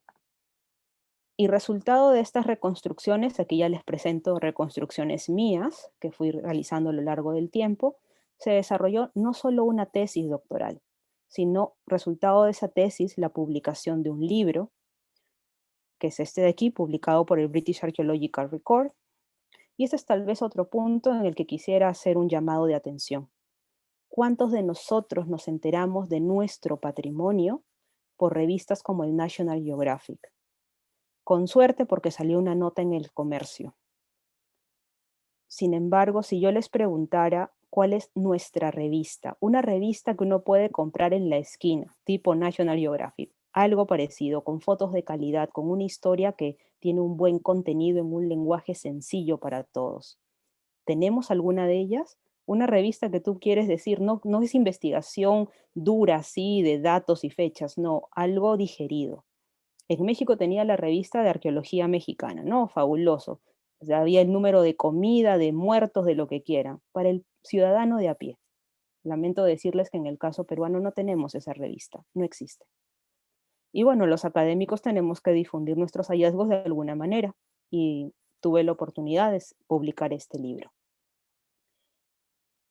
Y resultado de estas reconstrucciones, aquí ya les presento reconstrucciones mías que fui realizando a lo largo del tiempo, se desarrolló no solo una tesis doctoral, sino resultado de esa tesis la publicación de un libro, que es este de aquí, publicado por el British Archaeological Record. Y este es tal vez otro punto en el que quisiera hacer un llamado de atención. ¿Cuántos de nosotros nos enteramos de nuestro patrimonio por revistas como el National Geographic? Con suerte porque salió una nota en El Comercio. Sin embargo, si yo les preguntara cuál es nuestra revista. Una revista que uno puede comprar en la esquina, tipo National Geographic. Algo parecido, con fotos de calidad, con una historia que tiene un buen contenido en un lenguaje sencillo para todos. ¿Tenemos alguna de ellas? Una revista que tú quieres decir, no es investigación dura, así, de datos y fechas, no, algo digerido. En México tenía la revista de arqueología mexicana, ¿no? Fabuloso. O sea, había el número de comida, de muertos, de lo que quieran, para el ciudadano de a pie. Lamento decirles que en el caso peruano no tenemos esa revista, no existe. Y bueno, los académicos tenemos que difundir nuestros hallazgos de alguna manera, y tuve la oportunidad de publicar este libro.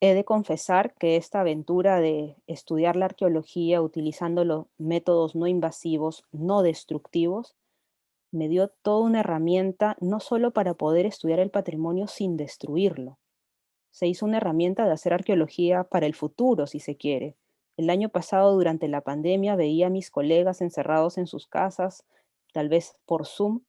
He de confesar que esta aventura de estudiar la arqueología utilizando los métodos no invasivos, no destructivos, me dio toda una herramienta no solo para poder estudiar el patrimonio sin destruirlo. Se hizo una herramienta de hacer arqueología para el futuro, si se quiere. El año pasado, durante la pandemia, veía a mis colegas encerrados en sus casas, tal vez por Zoom,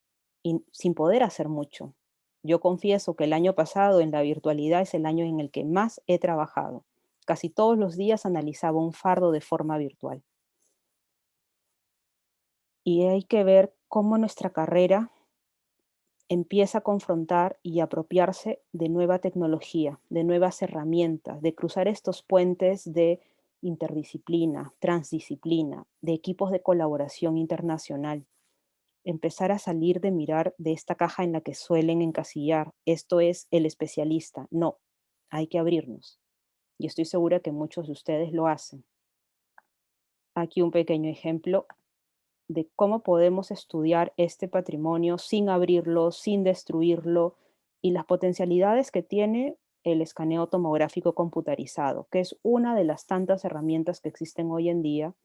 y sin poder hacer mucho. Yo confieso que el año pasado en la virtualidad es el año en el que más he trabajado. Casi todos los días analizaba un fardo de forma virtual. Y hay que ver cómo nuestra carrera empieza a confrontar y apropiarse de nueva tecnología, de nuevas herramientas, de cruzar estos puentes de interdisciplina, transdisciplina, de equipos de colaboración internacional. Empezar a salir de mirar de esta caja en la que suelen encasillar, esto es el especialista. No, hay que abrirnos. Y estoy segura que muchos de ustedes lo hacen. Aquí un pequeño ejemplo de cómo podemos estudiar este patrimonio sin abrirlo, sin destruirlo, y las potencialidades que tiene el escaneo tomográfico computarizado, que es una de las tantas herramientas que existen hoy en día,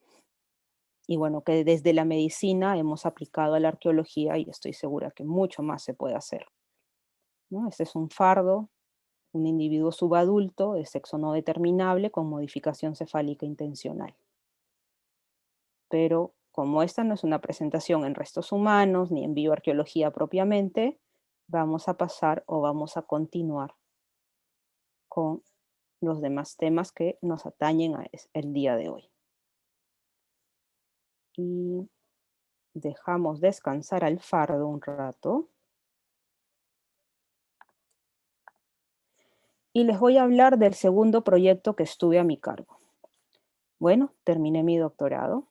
y bueno, que desde la medicina hemos aplicado a la arqueología y estoy segura que mucho más se puede hacer, ¿no? Este es un fardo, un individuo subadulto de sexo no determinable con modificación cefálica intencional. Pero como esta no es una presentación en restos humanos ni en bioarqueología propiamente, vamos a pasar o vamos a continuar con los demás temas que nos atañen el día de hoy. Y dejamos descansar al fardo un rato. Y les voy a hablar del segundo proyecto que estuve a mi cargo. Bueno, terminé mi doctorado.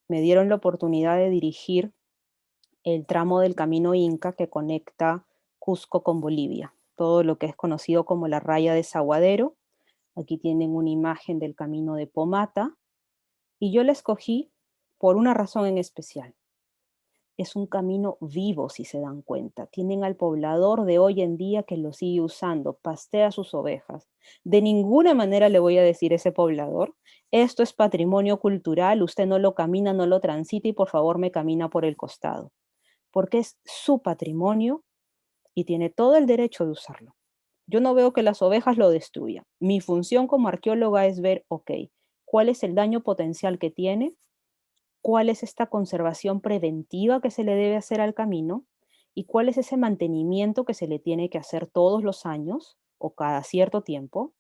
Me dieron la oportunidad de dirigir el tramo del camino Inca que conecta Cusco con Bolivia, todo lo que es conocido como la raya de Saguadero. Aquí tienen una imagen del camino de Pomata, y yo la escogí por una razón en especial. Es un camino vivo, si se dan cuenta. Tienen al poblador de hoy en día que lo sigue usando, pastea sus ovejas. De ninguna manera le voy a decir a ese poblador, esto es patrimonio cultural, usted no lo camina, no lo transita y por favor me camina por el costado. Porque es su patrimonio y tiene todo el derecho de usarlo. Yo no veo que las ovejas lo destruyan. Mi función como arqueóloga es ver, ok, cuál es el daño potencial que tiene, cuál es esta conservación preventiva que se le debe hacer al camino y cuál es ese mantenimiento que se le tiene que hacer todos los años o cada cierto tiempo,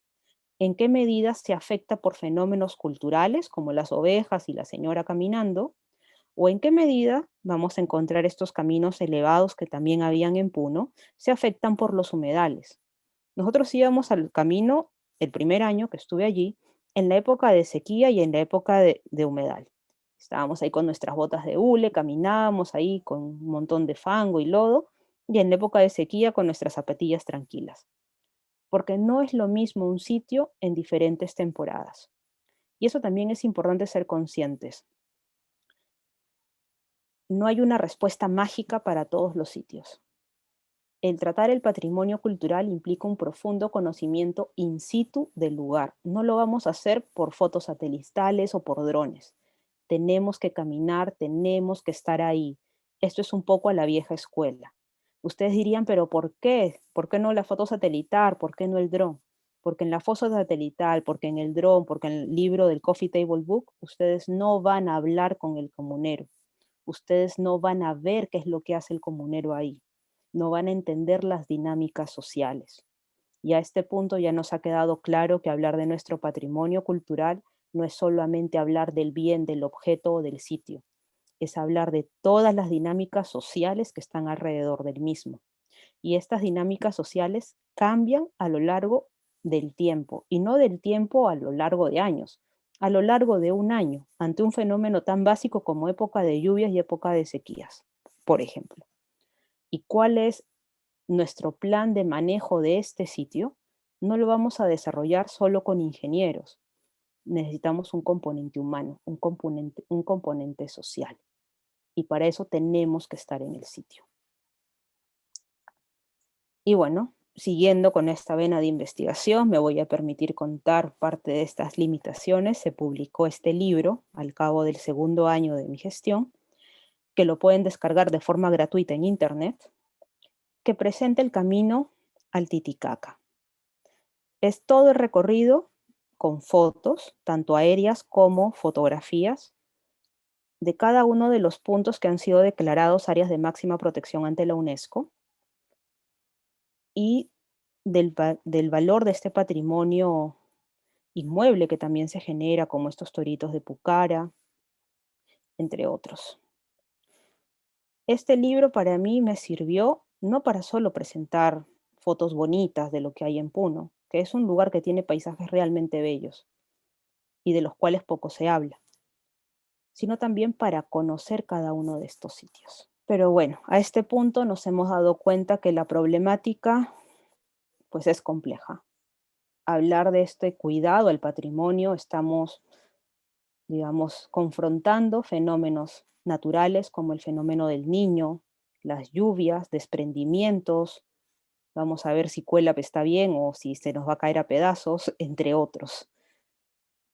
en qué medida se afecta por fenómenos culturales como las ovejas y la señora caminando, o en qué medida vamos a encontrar estos caminos elevados que también habían en Puno, se afectan por los humedales. Nosotros íbamos al camino el primer año que estuve allí, en la época de sequía y en la época de humedal. Estábamos ahí con nuestras botas de hule, caminábamos ahí con un montón de fango y lodo, y en la época de sequía con nuestras zapatillas tranquilas. Porque no es lo mismo un sitio en diferentes temporadas. Y eso también es importante ser conscientes. No hay una respuesta mágica para todos los sitios. El tratar el patrimonio cultural implica un profundo conocimiento in situ del lugar. No lo vamos a hacer por fotos satelitales o por drones. Tenemos que caminar, tenemos que estar ahí. Esto es un poco a la vieja escuela. Ustedes dirían, pero ¿por qué? ¿Por qué no la foto satelital? ¿Por qué no el dron? Porque en la foto satelital, porque en el dron, porque en el libro del Coffee Table Book, ustedes no van a hablar con el comunero. Ustedes no van a ver qué es lo que hace el comunero ahí. No van a entender las dinámicas sociales. Y a este punto ya nos ha quedado claro que hablar de nuestro patrimonio cultural no es solamente hablar del bien, del objeto o del sitio, es hablar de todas las dinámicas sociales que están alrededor del mismo. Y estas dinámicas sociales cambian a lo largo del tiempo, y no del tiempo a lo largo de años, a lo largo de un año, ante un fenómeno tan básico como época de lluvias y época de sequías, por ejemplo. ¿Y cuál es nuestro plan de manejo de este sitio? No lo vamos a desarrollar solo con ingenieros. Necesitamos un componente humano, un componente social. Y para eso tenemos que estar en el sitio. Y bueno, siguiendo con esta vena de investigación, me voy a permitir contar parte de estas limitaciones. Se publicó este libro al cabo del segundo año de mi gestión, que lo pueden descargar de forma gratuita en Internet, que presenta el camino al Titicaca. Es todo el recorrido con fotos, tanto aéreas como fotografías, de cada uno de los puntos que han sido declarados áreas de máxima protección ante la UNESCO y del valor de este patrimonio inmueble que también se genera, como estos toritos de Pucara, entre otros. Este libro para mí me sirvió no para solo presentar fotos bonitas de lo que hay en Puno, que es un lugar que tiene paisajes realmente bellos y de los cuales poco se habla, sino también para conocer cada uno de estos sitios. Pero bueno, a este punto nos hemos dado cuenta que la problemática pues es compleja. Hablar de este cuidado al patrimonio, estamos, digamos, confrontando fenómenos naturales como el fenómeno del Niño, las lluvias, desprendimientos, vamos a ver si Cuélap está bien o si se nos va a caer a pedazos, entre otros.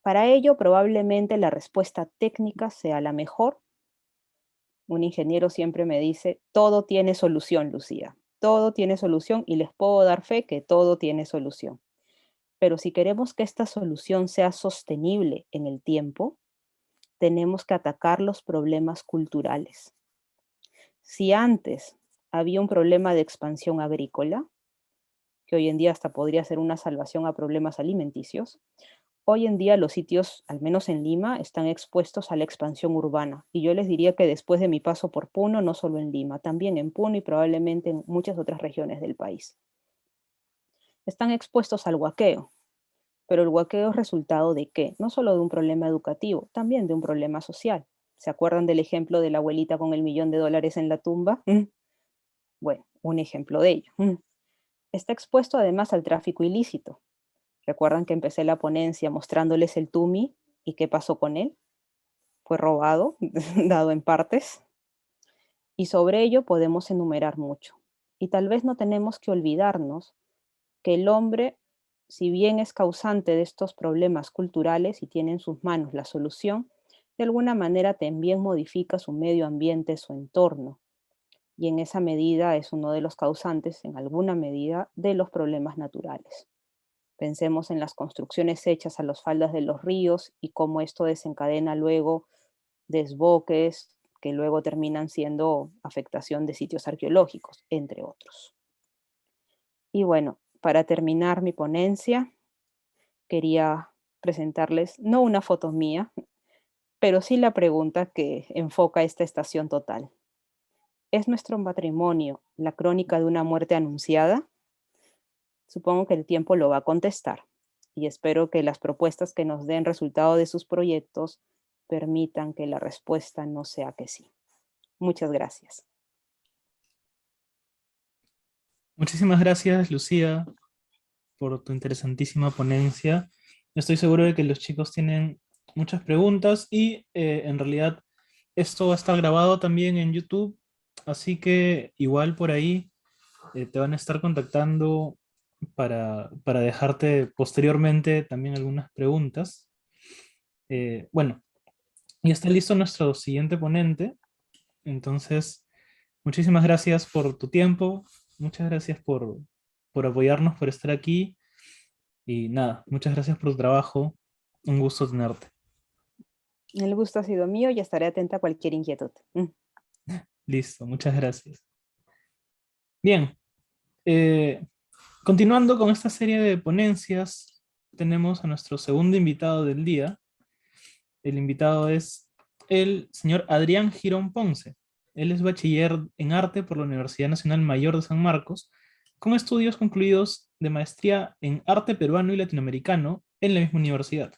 Para ello, probablemente la respuesta técnica sea la mejor. Un ingeniero siempre me dice, todo tiene solución, Lucía, todo tiene solución y les puedo dar fe que todo tiene solución. Pero si queremos que esta solución sea sostenible en el tiempo, tenemos que atacar los problemas culturales. Si antes había un problema de expansión agrícola, que hoy en día hasta podría ser una salvación a problemas alimenticios, hoy en día los sitios, al menos en Lima, están expuestos a la expansión urbana. Y yo les diría que después de mi paso por Puno, no solo en Lima, también en Puno y probablemente en muchas otras regiones del país, están expuestos al huaqueo. Pero el huaqueo es resultado de qué? No solo de un problema educativo, también de un problema social. ¿Se acuerdan del ejemplo de la abuelita con el $1.000.000 en la tumba? Bueno, un ejemplo de ello. Está expuesto además al tráfico ilícito. ¿Recuerdan que empecé la ponencia mostrándoles el Tumi y qué pasó con él? Fue robado, dado en partes. Y sobre ello podemos enumerar mucho. Y tal vez no tenemos que olvidarnos que el hombre, si bien es causante de estos problemas culturales y tiene en sus manos la solución, de alguna manera también modifica su medio ambiente, su entorno. Y en esa medida es uno de los causantes, en alguna medida, de los problemas naturales. Pensemos en las construcciones hechas a las faldas de los ríos y cómo esto desencadena luego desboques que luego terminan siendo afectación de sitios arqueológicos, entre otros. Y bueno, para terminar mi ponencia, quería presentarles no una foto mía, pero sí la pregunta que enfoca esta estación total. ¿Es nuestro patrimonio la crónica de una muerte anunciada? Supongo que el tiempo lo va a contestar y espero que las propuestas que nos den resultado de sus proyectos permitan que la respuesta no sea que sí. Muchas gracias. Muchísimas gracias, Lucía, por tu interesantísima ponencia. Estoy seguro de que los chicos tienen muchas preguntas y en realidad esto va a estar grabado también en YouTube, así que igual por ahí te van a estar contactando para dejarte posteriormente también algunas preguntas. Bueno, y está listo nuestro siguiente ponente, entonces muchísimas gracias por tu tiempo, muchas gracias por apoyarnos, por estar aquí. Y nada, muchas gracias por tu trabajo. Un gusto tenerte. El gusto ha sido mío y estaré atenta a cualquier inquietud. Listo, muchas gracias. Bien, Continuando con esta serie de ponencias, tenemos a nuestro segundo invitado del día. El invitado es el señor Adrián Girón Ponce. Él es bachiller en arte por la Universidad Nacional Mayor de San Marcos, con estudios concluidos de maestría en arte peruano y latinoamericano en la misma universidad.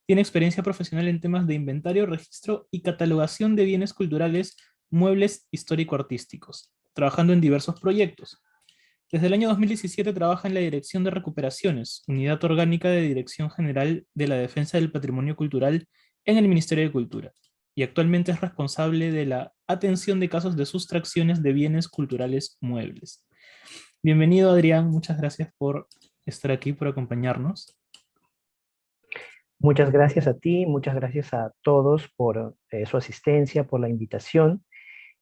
Tiene experiencia profesional en temas de inventario, registro y catalogación de bienes culturales, muebles histórico-artísticos, trabajando en diversos proyectos. Desde el año 2017 trabaja en la Dirección de Recuperaciones, Unidad Orgánica de Dirección General de la Defensa del Patrimonio Cultural en el Ministerio de Cultura, y actualmente es responsable de la atención de casos de sustracciones de bienes culturales muebles. Bienvenido, Adrián, muchas gracias por estar aquí, por acompañarnos. Muchas gracias a ti, muchas gracias a todos por su asistencia, por la invitación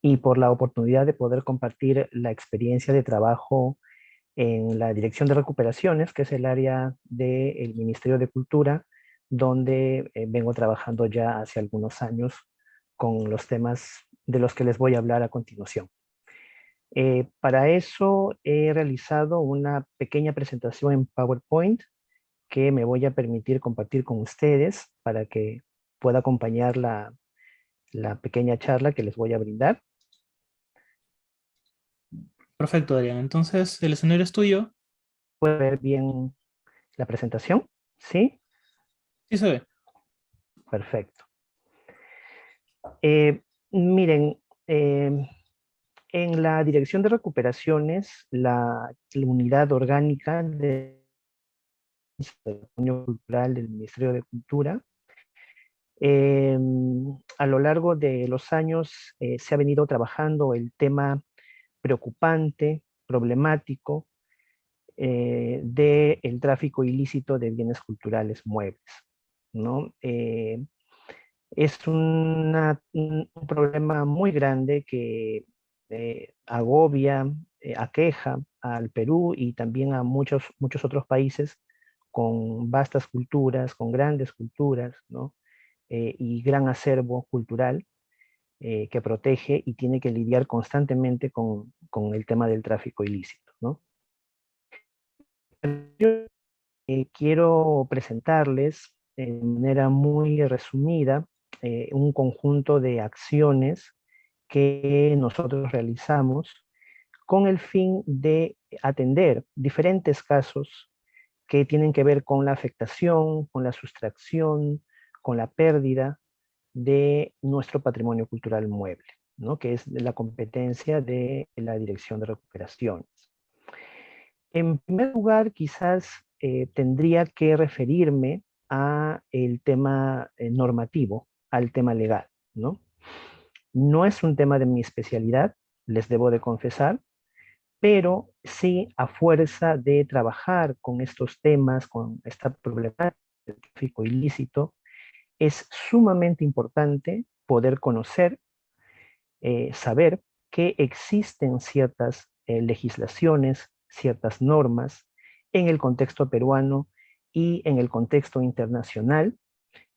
y por la oportunidad de poder compartir la experiencia de trabajo en la Dirección de Recuperaciones, que es el área del Ministerio de Cultura, donde vengo trabajando ya hace algunos años con los temas de los que les voy a hablar a continuación. Para eso he realizado una pequeña presentación en PowerPoint que me voy a permitir compartir con ustedes para que pueda acompañar la pequeña charla que les voy a brindar. Perfecto, Adrián. Entonces, el escenario es tuyo. ¿Puede ver bien la presentación? ¿Sí? Sí se ve. Perfecto. Miren, en la Dirección de Recuperaciones, la unidad orgánica de Patrimonio Cultural del Ministerio de Cultura, a lo largo de los años se ha venido trabajando el tema preocupante, problemático, del tráfico ilícito de bienes culturales muebles, ¿no? Es un problema muy grande que agobia, aqueja al Perú y también a muchos otros países con vastas culturas, con grandes culturas, ¿no? Y gran acervo cultural que protege y tiene que lidiar constantemente con el tema del tráfico ilícito, ¿no? Yo quiero presentarles de manera muy resumida un conjunto de acciones que nosotros realizamos con el fin de atender diferentes casos que tienen que ver con la afectación, con la sustracción, con la pérdida de nuestro patrimonio cultural mueble, ¿no? Que es de la competencia de la Dirección de Recuperaciones. En primer lugar, quizás tendría que referirme a el tema normativo, al tema legal, ¿no? No es un tema de mi especialidad, les debo de confesar, pero sí a fuerza de trabajar con estos temas, con esta problemática del tráfico ilícito, es sumamente importante poder conocer, saber que existen ciertas legislaciones, ciertas normas en el contexto peruano y en el contexto internacional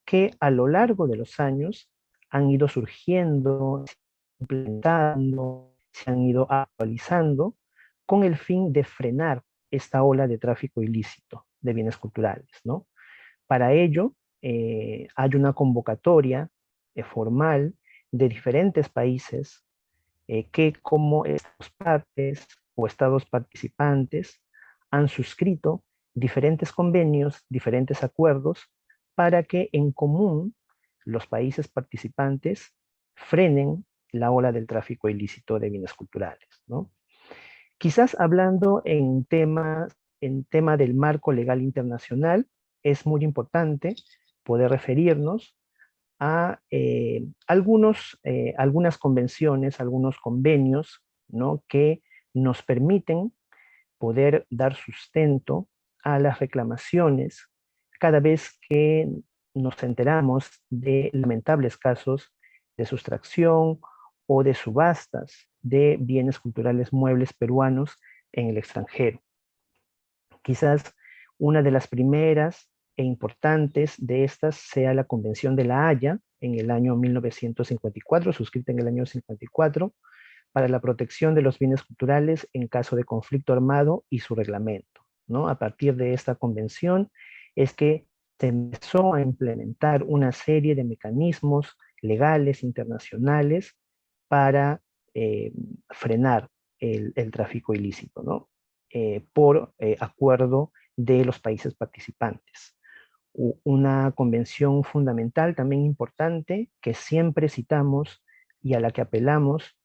que a lo largo de los años han ido surgiendo, implementando, se han ido actualizando con el fin de frenar esta ola de tráfico ilícito de bienes culturales, ¿no? Para ello, hay una convocatoria formal de diferentes países que como estados partes o estados participantes han suscrito diferentes convenios, diferentes acuerdos para que en común los países participantes frenen la ola del tráfico ilícito de bienes culturales, ¿no? Quizás hablando en tema del marco legal internacional, es muy importante poder referirnos a algunas convenciones, algunos convenios, ¿no? Que nos permiten poder dar sustento a las reclamaciones cada vez que nos enteramos de lamentables casos de sustracción o de subastas de bienes culturales muebles peruanos en el extranjero. Quizás una de las primeras e importantes de estas sea la Convención de La Haya en el año 1954, suscrita en el año 54, para la protección de los bienes culturales en caso de conflicto armado y su reglamento, ¿no? A partir de esta convención es que se empezó a implementar una serie de mecanismos legales internacionales para frenar el tráfico ilícito, ¿no? Por acuerdo de los países participantes. Una convención fundamental también importante que siempre citamos y a la que apelamos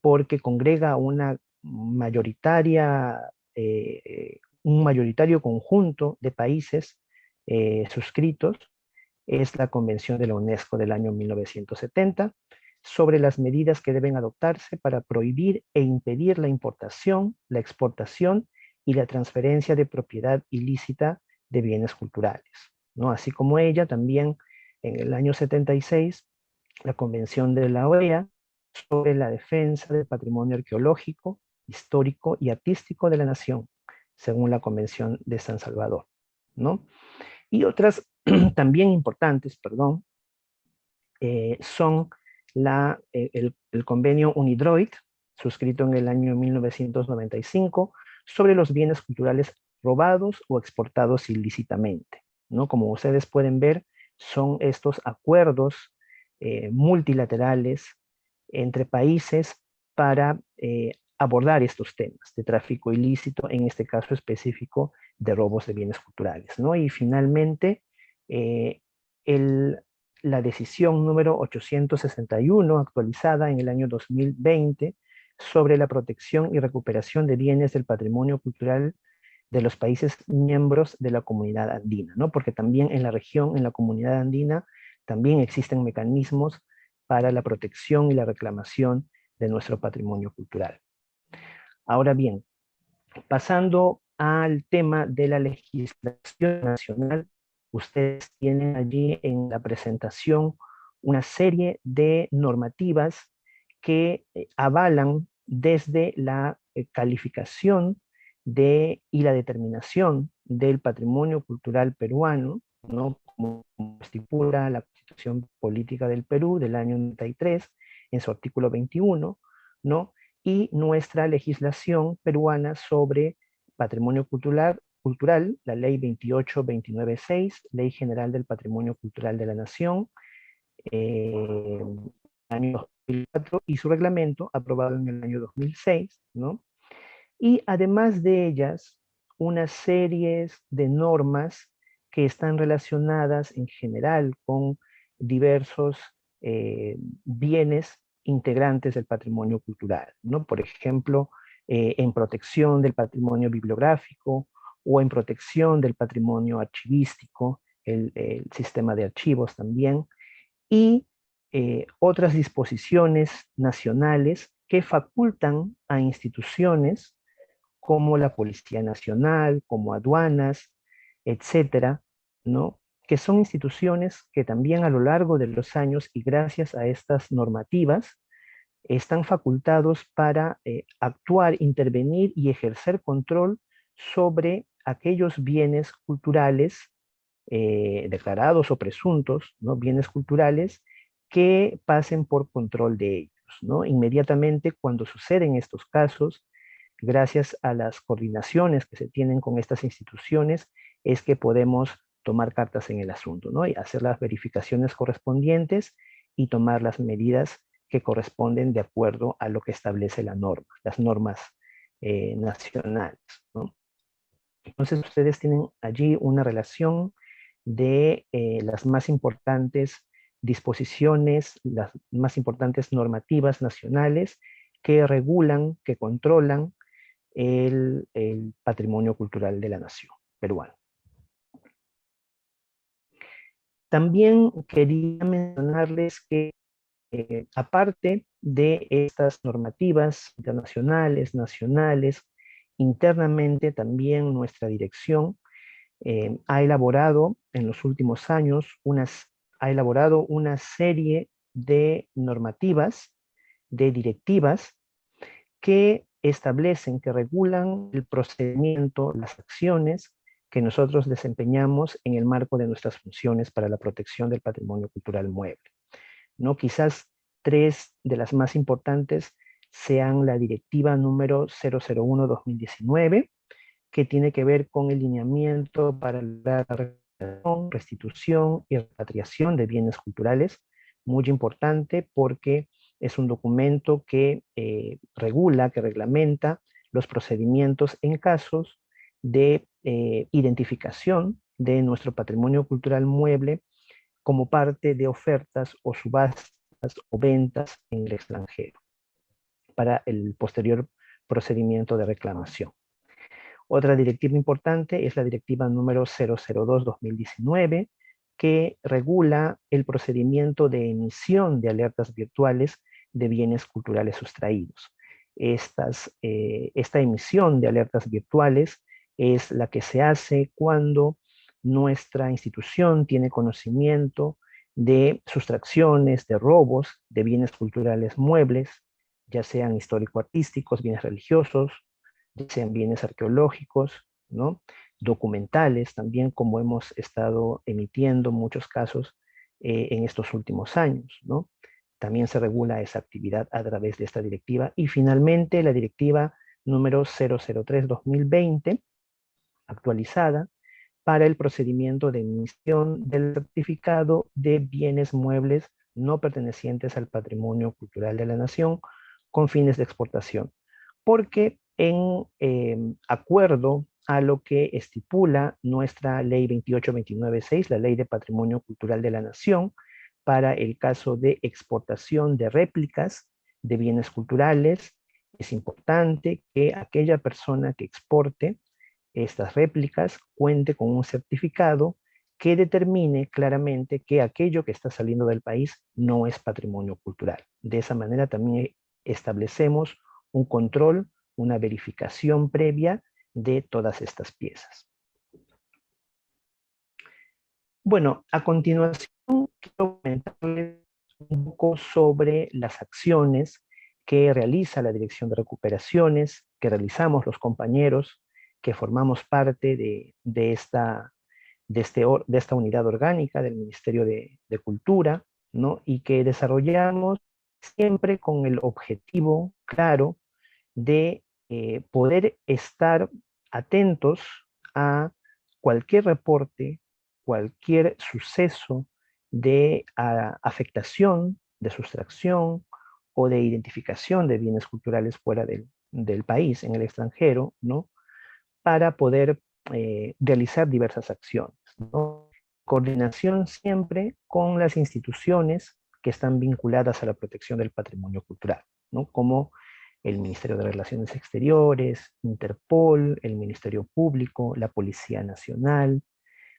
porque congrega una mayoritaria, un mayoritario conjunto de países suscritos, es la Convención de la UNESCO del año 1970 sobre las medidas que deben adoptarse para prohibir e impedir la importación, la exportación y la transferencia de propiedad ilícita de bienes culturales, ¿no? Así como ella, también en el año 76, la Convención de la OEA sobre la defensa del patrimonio arqueológico, histórico y artístico de la nación, según la Convención de San Salvador, ¿no? Y otras también importantes, perdón, son el convenio UNIDROIT, suscrito en el año 1995, sobre los bienes culturales robados o exportados ilícitamente, ¿no? Como ustedes pueden ver, son estos acuerdos multilaterales entre países para abordar estos temas de tráfico ilícito, en este caso específico de robos de bienes culturales, ¿no? Y finalmente, la decisión número 861, actualizada en el año 2020, sobre la protección y recuperación de bienes del patrimonio cultural de los países miembros de la comunidad andina, ¿no? Porque también en la región, en la comunidad andina, también existen mecanismos para la protección y la reclamación de nuestro patrimonio cultural. Ahora bien, pasando al tema de la legislación nacional, ustedes tienen allí en la presentación una serie de normativas que avalan desde la calificación y la determinación del patrimonio cultural peruano, ¿no? Como estipula la Constitución Política del Perú del año 93, en su artículo 21, ¿no? Y nuestra legislación peruana sobre patrimonio cultural, la ley 28296, Ley General del Patrimonio Cultural de la Nación, año 2004, y su reglamento, aprobado en el año 2006, ¿no? Y además de ellas, una serie de normas que están relacionadas en general con diversos bienes integrantes del patrimonio cultural, ¿no? Por ejemplo, en protección del patrimonio bibliográfico o en protección del patrimonio archivístico, el sistema de archivos también, y otras disposiciones nacionales que facultan a instituciones como la Policía Nacional, como aduanas, etcétera, ¿no? Que son instituciones que también a lo largo de los años y gracias a estas normativas están facultados para actuar, intervenir y ejercer control sobre aquellos bienes culturales declarados o presuntos, ¿no? Bienes culturales que pasen por control de ellos, ¿no? Inmediatamente cuando suceden estos casos, gracias a las coordinaciones que se tienen con estas instituciones, es que podemos tomar cartas en el asunto, ¿no? Y hacer las verificaciones correspondientes y tomar las medidas que corresponden de acuerdo a lo que establece la norma, las normas nacionales, ¿no? Entonces ustedes tienen allí una relación de las más importantes disposiciones, las más importantes normativas nacionales que regulan, que controlan el patrimonio cultural de la nación peruana. También quería mencionarles que aparte de estas normativas internacionales, nacionales, internamente también nuestra dirección ha elaborado en los últimos años ha elaborado una serie de normativas, de directivas que establecen, que regulan el procedimiento, las acciones que nosotros desempeñamos en el marco de nuestras funciones para la protección del patrimonio cultural mueble, ¿no? Quizás tres de las más importantes sean la directiva número 001-2019, que tiene que ver con el lineamiento para la restitución y repatriación de bienes culturales, muy importante porque es un documento que regula, que reglamenta los procedimientos en casos de identificación de nuestro patrimonio cultural mueble como parte de ofertas o subastas o ventas en el extranjero para el posterior procedimiento de reclamación. Otra directiva importante es la directiva número 002-2019, que regula el procedimiento de emisión de alertas virtuales de bienes culturales sustraídos. Esta emisión de alertas virtuales es la que se hace cuando nuestra institución tiene conocimiento de sustracciones, de robos de bienes culturales muebles, ya sean histórico-artísticos, bienes religiosos, ya sean bienes arqueológicos, ¿no? Documentales también, como hemos estado emitiendo muchos casos en estos últimos años, ¿no? También se regula esa actividad a través de esta directiva. Y finalmente, la directiva número 003-2020, actualizada, para el procedimiento de emisión del certificado de bienes muebles no pertenecientes al patrimonio cultural de la nación con fines de exportación. Porque en acuerdo a lo que estipula nuestra ley 28296, la ley de patrimonio cultural de la nación, para el caso de exportación de réplicas de bienes culturales, es importante que aquella persona que exporte estas réplicas cuente con un certificado que determine claramente que aquello que está saliendo del país no es patrimonio cultural. De esa manera también establecemos un control, una verificación previa de todas estas piezas. Bueno, a continuación quiero comentarles un poco sobre las acciones que realiza la Dirección de Recuperaciones, que realizamos los compañeros que formamos parte de esta unidad orgánica del Ministerio de Cultura, ¿no? Y que desarrollamos siempre con el objetivo claro de poder estar atentos a cualquier reporte, cualquier suceso de afectación, de sustracción o de identificación de bienes culturales fuera del país, en el extranjero, ¿no? Para poder realizar diversas acciones, ¿no? Coordinación siempre con las instituciones que están vinculadas a la protección del patrimonio cultural, ¿no? Como el Ministerio de Relaciones Exteriores, Interpol, el Ministerio Público, la Policía Nacional,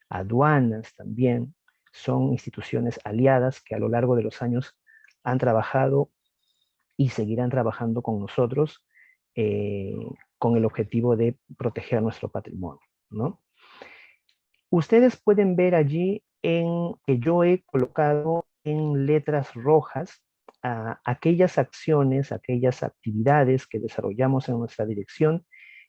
aduanas también, son instituciones aliadas que a lo largo de los años han trabajado y seguirán trabajando con nosotros con el objetivo de proteger nuestro patrimonio, ¿no? Ustedes pueden ver allí que yo he colocado en letras rojas aquellas acciones, aquellas actividades que desarrollamos en nuestra dirección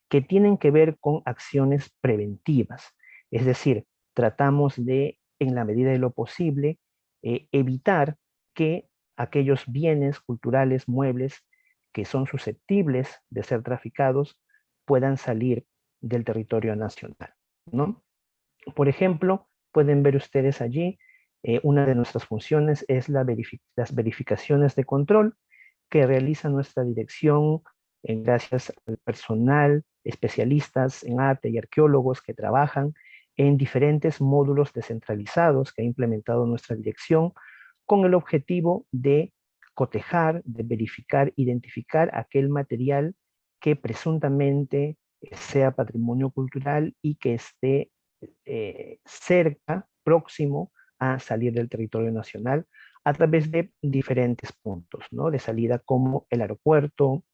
que tienen que ver con acciones preventivas. Es decir, tratamos de, en la medida de lo posible, evitar que aquellos bienes culturales, muebles, que son susceptibles de ser traficados, puedan salir del territorio nacional, ¿no? Por ejemplo, pueden ver ustedes allí, una de nuestras funciones es las verificaciones de control que realiza nuestra dirección gracias al personal, especialistas en arte y arqueólogos que trabajan en diferentes módulos descentralizados que ha implementado nuestra dirección con el objetivo de cotejar, de verificar, identificar aquel material que presuntamente sea patrimonio cultural y que esté cerca, próximo a salir del territorio nacional a través de diferentes puntos, ¿no? De salida como el aeropuerto,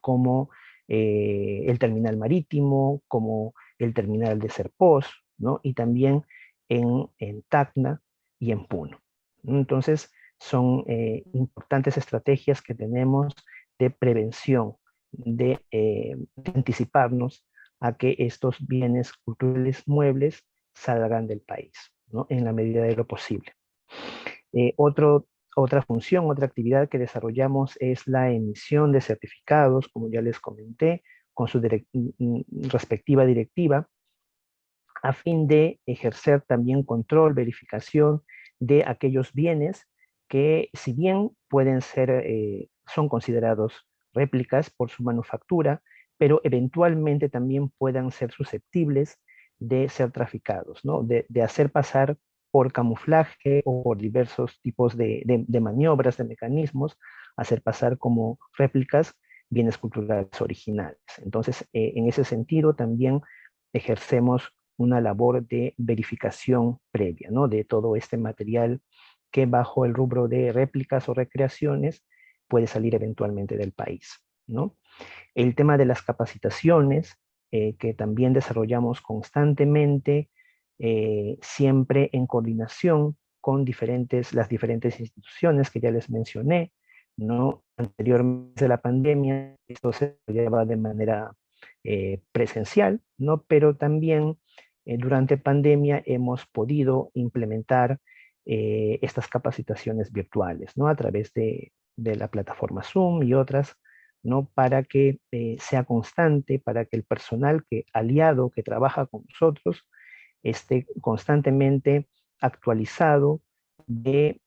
como el terminal marítimo, como el terminal de Serpós, ¿no? Y también en Tacna y en Puno. Entonces, son importantes estrategias que tenemos de prevención, de anticiparnos a que estos bienes culturales muebles salgan del país, ¿no? En la medida de lo posible. Otra función, otra actividad que desarrollamos es la emisión de certificados, como ya les comenté, con su respectiva directiva, a fin de ejercer también control, verificación de aquellos bienes que, si bien pueden ser, son considerados réplicas por su manufactura, pero eventualmente también puedan ser susceptibles de ser traficados, ¿no? De hacer pasar por camuflaje o por diversos tipos de maniobras, de mecanismos, hacer pasar como réplicas bienes culturales originales. Entonces, en ese sentido también ejercemos una labor de verificación previa, ¿no? De todo este material que bajo el rubro de réplicas o recreaciones puede salir eventualmente del país, ¿no? El tema de las capacitaciones, que también desarrollamos constantemente, siempre en coordinación con las diferentes instituciones que ya les mencioné, ¿no? Anteriormente de la pandemia, esto se llevaba de manera presencial, ¿no? Pero también durante pandemia hemos podido implementar estas capacitaciones virtuales, ¿no? A través de la plataforma Zoom y otras, ¿no? Para que sea constante, para que el personal aliado que trabaja con nosotros esté constantemente actualizado de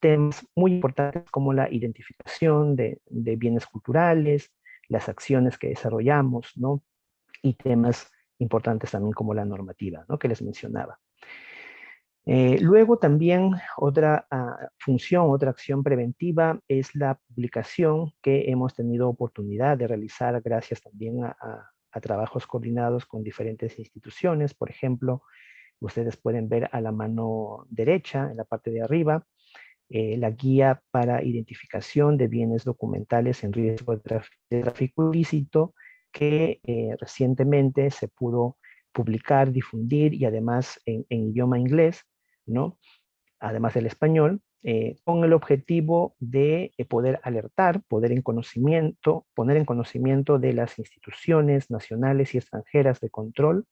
temas muy importantes como la identificación de bienes culturales, las acciones que desarrollamos, ¿no? Y temas importantes también como la normativa, ¿no? Que les mencionaba. Luego también otra función, otra acción preventiva es la publicación que hemos tenido oportunidad de realizar gracias también a trabajos coordinados con diferentes instituciones. Por ejemplo, ustedes pueden ver a la mano derecha, en la parte de arriba, la guía para identificación de bienes documentales en riesgo de tráfico ilícito, que recientemente se pudo publicar, difundir y además en idioma inglés, ¿no? Además del español, con el objetivo de poder alertar, poner en conocimiento de las instituciones nacionales y extranjeras de control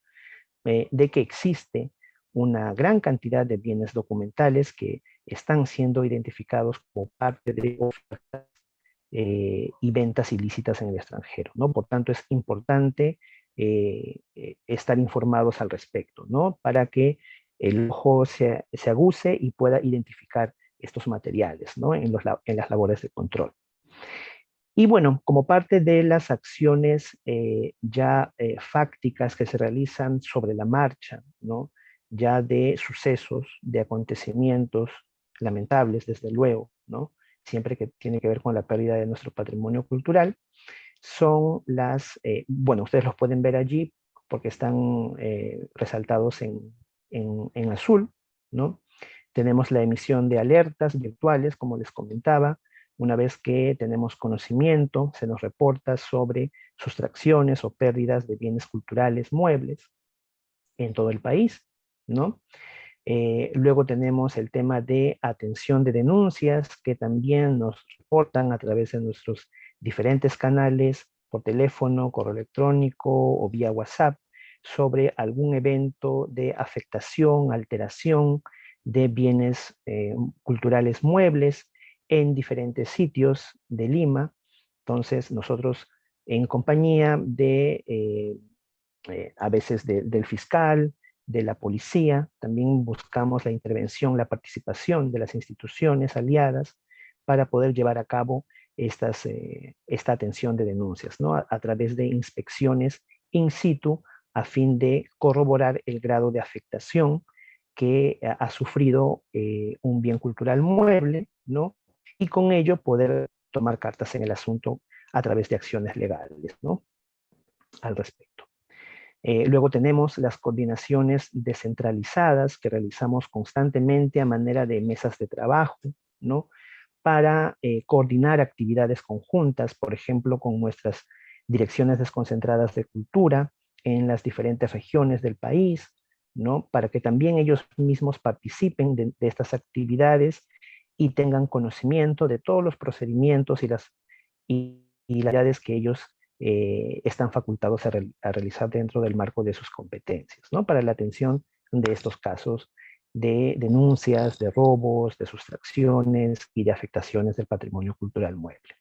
de que existe una gran cantidad de bienes documentales que están siendo identificados como parte de ofertas y ventas ilícitas en el extranjero, ¿no? Por tanto, es importante estar informados al respecto, ¿no? Para que el ojo se aguce y pueda identificar estos materiales, ¿no? En las labores de control. Y bueno, como parte de las acciones ya fácticas que se realizan sobre la marcha, ¿no? Ya de sucesos, de acontecimientos lamentables, desde luego, ¿no? Siempre que tiene que ver con la pérdida de nuestro patrimonio cultural, son bueno, ustedes los pueden ver allí porque están resaltados en azul, ¿no? Tenemos la emisión de alertas virtuales, como les comentaba. Una vez que tenemos conocimiento, se nos reporta sobre sustracciones o pérdidas de bienes culturales muebles en todo el país, ¿no? Luego tenemos el tema de atención de denuncias, que también nos reportan a través de nuestros diferentes canales, por teléfono, correo electrónico o vía WhatsApp, sobre algún evento de afectación, alteración de bienes culturales muebles en diferentes sitios de Lima. Entonces, nosotros en compañía a veces del fiscal, de la policía, también buscamos la intervención, la participación de las instituciones aliadas para poder llevar a cabo esta atención de denuncias, ¿no? A través de inspecciones in situ a fin de corroborar el grado de afectación que ha sufrido un bien cultural mueble, ¿no? Y con ello poder tomar cartas en el asunto a través de acciones legales, ¿no? Al respecto. Luego tenemos las coordinaciones descentralizadas que realizamos constantemente a manera de mesas de trabajo, ¿no? Para coordinar actividades conjuntas, por ejemplo, con nuestras direcciones desconcentradas de cultura en las diferentes regiones del país, ¿no? Para que también ellos mismos participen de estas actividades y tengan conocimiento de todos los procedimientos y las actividades que ellos están facultados a realizar dentro del marco de sus competencias, ¿no? Para la atención de estos casos de denuncias, de robos, de sustracciones y de afectaciones del patrimonio cultural mueble.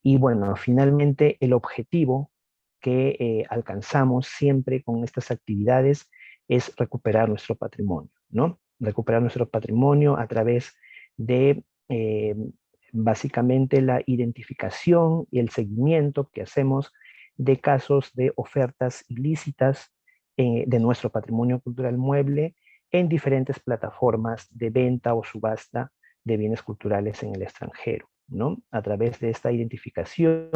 Y bueno, finalmente el objetivo que alcanzamos siempre con estas actividades es recuperar nuestro patrimonio, ¿no? Recuperar nuestro patrimonio a través de básicamente la identificación y el seguimiento que hacemos de casos de ofertas ilícitas de nuestro patrimonio cultural mueble en diferentes plataformas de venta o subasta de bienes culturales en el extranjero, ¿no? A través de esta identificación,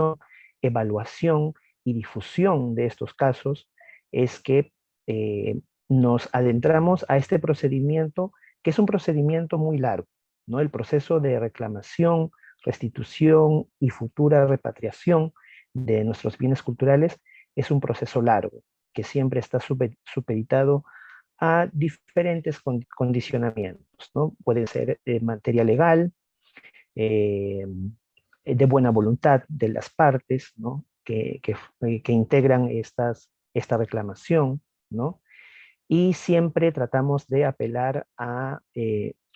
evaluación y difusión de estos casos es que nos adentramos a este procedimiento, que es un procedimiento muy largo, ¿no? El proceso de reclamación, restitución y futura repatriación de nuestros bienes culturales es un proceso largo, que siempre está supeditado a diferentes condicionamientos, ¿no? Puede ser materia legal, eh, de buena voluntad de las partes, ¿no? que integran esta reclamación, ¿no? Y siempre tratamos de apelar a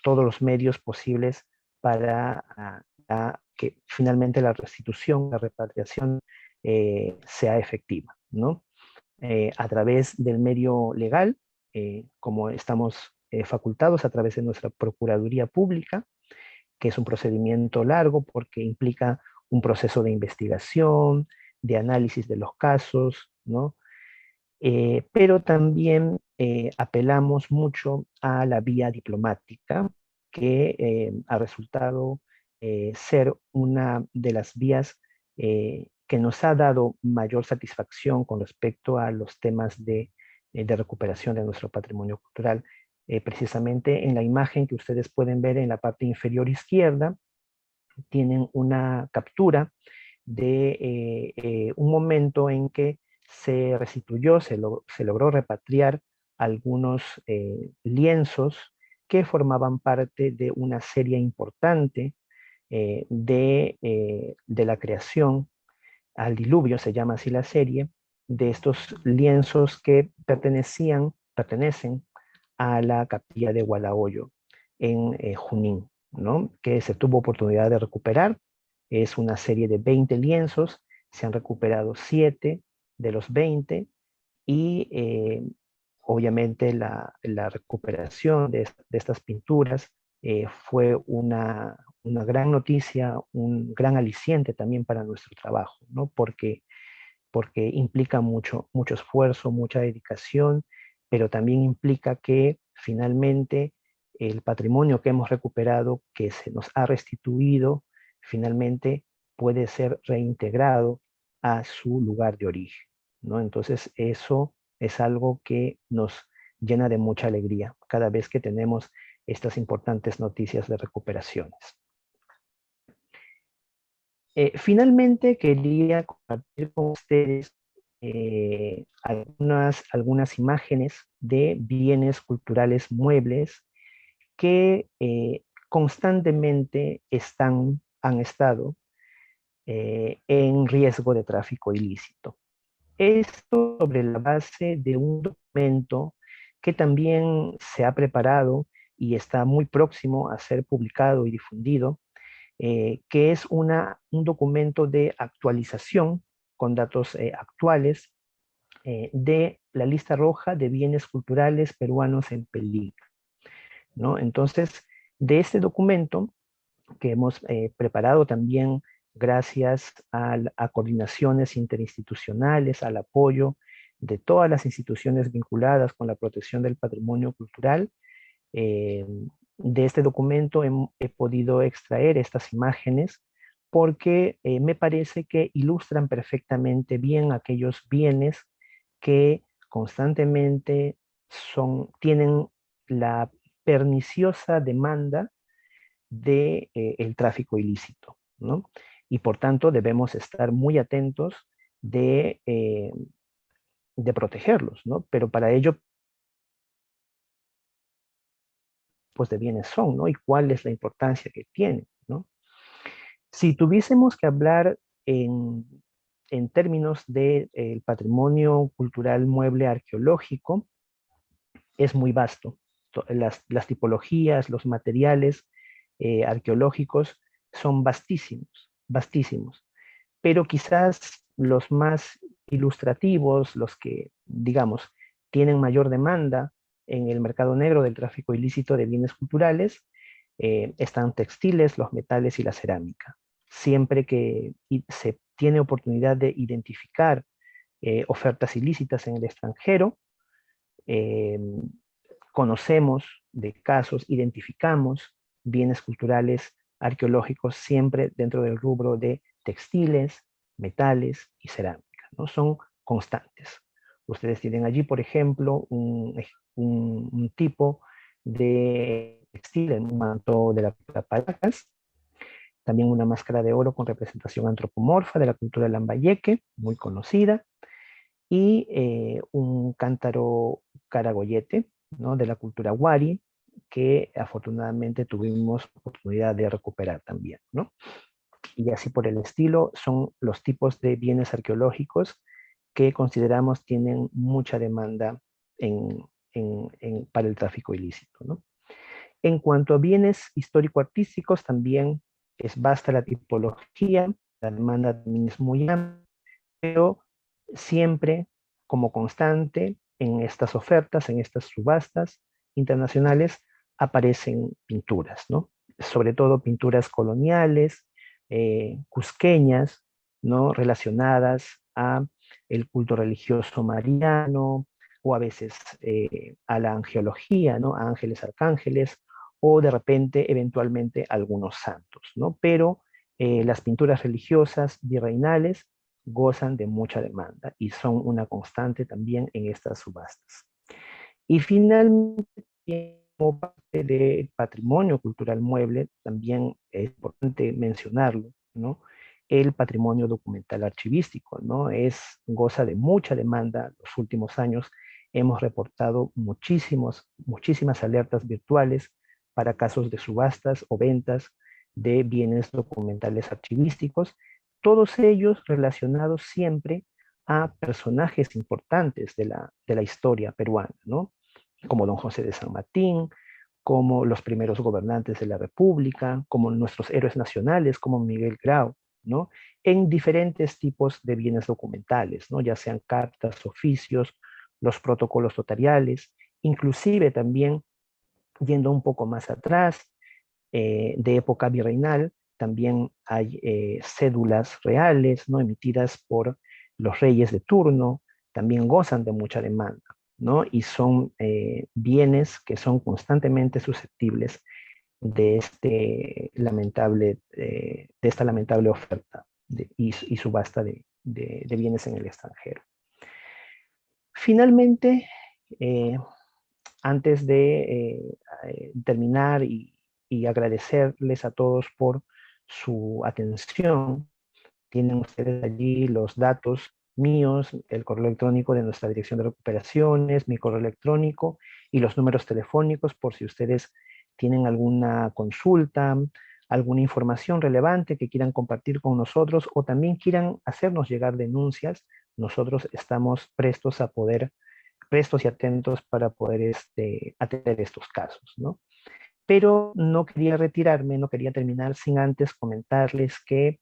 todos los medios posibles para que finalmente la restitución, la repatriación sea efectiva, ¿no? A través del medio legal, como estamos facultados a través de nuestra Procuraduría Pública, que es un procedimiento largo porque implica un proceso de investigación, de análisis de los casos, ¿no? Pero también apelamos mucho a la vía diplomática, que ha resultado ser una de las vías que nos ha dado mayor satisfacción con respecto a los temas de recuperación de nuestro patrimonio cultural. Precisamente en la imagen que ustedes pueden ver en la parte inferior izquierda, tienen una captura de un momento en que se restituyó, se logró repatriar algunos lienzos que formaban parte de una serie importante de la creación al diluvio, se llama así la serie, de estos lienzos que pertenecen a la capilla de Hualahoyo en Junín, ¿no? Que se tuvo oportunidad de recuperar. Es una serie de 20 lienzos, se han recuperado 7 de los 20 y obviamente la recuperación de estas pinturas fue una gran noticia, un gran aliciente también para nuestro trabajo, ¿no? Porque implica mucho esfuerzo, mucha dedicación, pero también implica que finalmente el patrimonio que hemos recuperado, que se nos ha restituido, finalmente puede ser reintegrado a su lugar de origen, ¿no? Entonces eso es algo que nos llena de mucha alegría cada vez que tenemos estas importantes noticias de recuperaciones. Finalmente quería compartir con ustedes algunas imágenes de bienes culturales muebles que constantemente han estado en riesgo de tráfico ilícito. Esto sobre la base de un documento que también se ha preparado y está muy próximo a ser publicado y difundido, que es un documento de actualización con datos actuales de la lista roja de bienes culturales peruanos en peligro, ¿no? Entonces, de este documento que hemos preparado también gracias a coordinaciones interinstitucionales, al apoyo de todas las instituciones vinculadas con la protección del patrimonio cultural, eh, de este documento he podido extraer estas imágenes porque me parece que ilustran perfectamente bien aquellos bienes que constantemente tienen la perniciosa demanda de, el tráfico ilícito, ¿no? Y por tanto debemos estar muy atentos de protegerlos, ¿no? Pero para ello, pues de bienes son, ¿no? Y cuál es la importancia que tienen, ¿no? Si tuviésemos que hablar en términos del patrimonio cultural mueble arqueológico, es muy vasto. las tipologías, los materiales arqueológicos son vastísimos, vastísimos. Pero quizás los más ilustrativos, los que, digamos, tienen mayor demanda en el mercado negro del tráfico ilícito de bienes culturales, están textiles, los metales y la cerámica. Siempre que se tiene oportunidad de identificar ofertas ilícitas en el extranjero, eh, conocemos de casos, identificamos bienes culturales arqueológicos siempre dentro del rubro de textiles, metales y cerámica, ¿no? Son constantes. Ustedes tienen allí, por ejemplo, un tipo de textil en un manto de la Paracas, también una máscara de oro con representación antropomorfa de la cultura lambayeque, muy conocida, y un cántaro caragoyete, ¿no? De la cultura wari, que afortunadamente tuvimos oportunidad de recuperar también, ¿no? Y así por el estilo son los tipos de bienes arqueológicos que consideramos tienen mucha demanda para el tráfico ilícito, ¿no? En cuanto a bienes histórico-artísticos, también es vasta la tipología, la demanda también es muy amplia, pero siempre como constante en estas ofertas, en estas subastas internacionales, aparecen pinturas, ¿no? Sobre todo pinturas coloniales, cusqueñas, ¿no? Relacionadas a el culto religioso mariano, o a veces a la angelología, ¿no? A ángeles, arcángeles, o de repente, eventualmente, algunos santos, ¿no? Pero las pinturas religiosas virreinales gozan de mucha demanda y son una constante también en estas subastas. Y finalmente, como parte del patrimonio cultural mueble, también es importante mencionarlo, ¿no? El patrimonio documental archivístico, ¿no? Goza de mucha demanda. Los últimos años hemos reportado muchísimas alertas virtuales para casos de subastas o ventas de bienes documentales archivísticos, todos ellos relacionados siempre a personajes importantes de la historia peruana, ¿no? Como don José de San Martín, como los primeros gobernantes de la República, como nuestros héroes nacionales, como Miguel Grau, ¿no? En diferentes tipos de bienes documentales, ¿no? Ya sean cartas, oficios, los protocolos notariales, inclusive también yendo un poco más atrás, de época virreinal, también hay cédulas reales, ¿no? Emitidas por los reyes de turno, también gozan de mucha demanda, ¿no? Y son bienes que son constantemente susceptibles de, de esta lamentable oferta y subasta de bienes en el extranjero. Finalmente, antes de terminar y agradecerles a todos por su atención, tienen ustedes allí los datos míos, el correo electrónico de nuestra dirección de recuperaciones, mi correo electrónico y los números telefónicos por si ustedes tienen alguna consulta, alguna información relevante que quieran compartir con nosotros o también quieran hacernos llegar denuncias. Nosotros estamos prestos y atentos para poder atender estos casos, ¿no? Pero no quería retirarme, no quería terminar sin antes comentarles que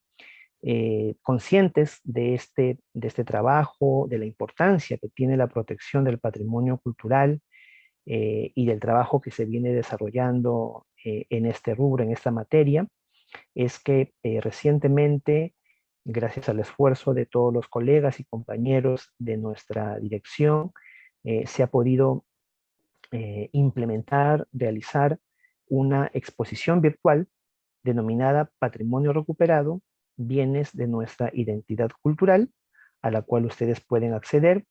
conscientes de este trabajo, de la importancia que tiene la protección del patrimonio cultural y del trabajo que se viene desarrollando en este rubro, en esta materia, es que recientemente, gracias al esfuerzo de todos los colegas y compañeros de nuestra dirección, se ha podido implementar, realizar una exposición virtual denominada Patrimonio Recuperado, Bienes de nuestra Identidad Cultural, a la cual ustedes pueden acceder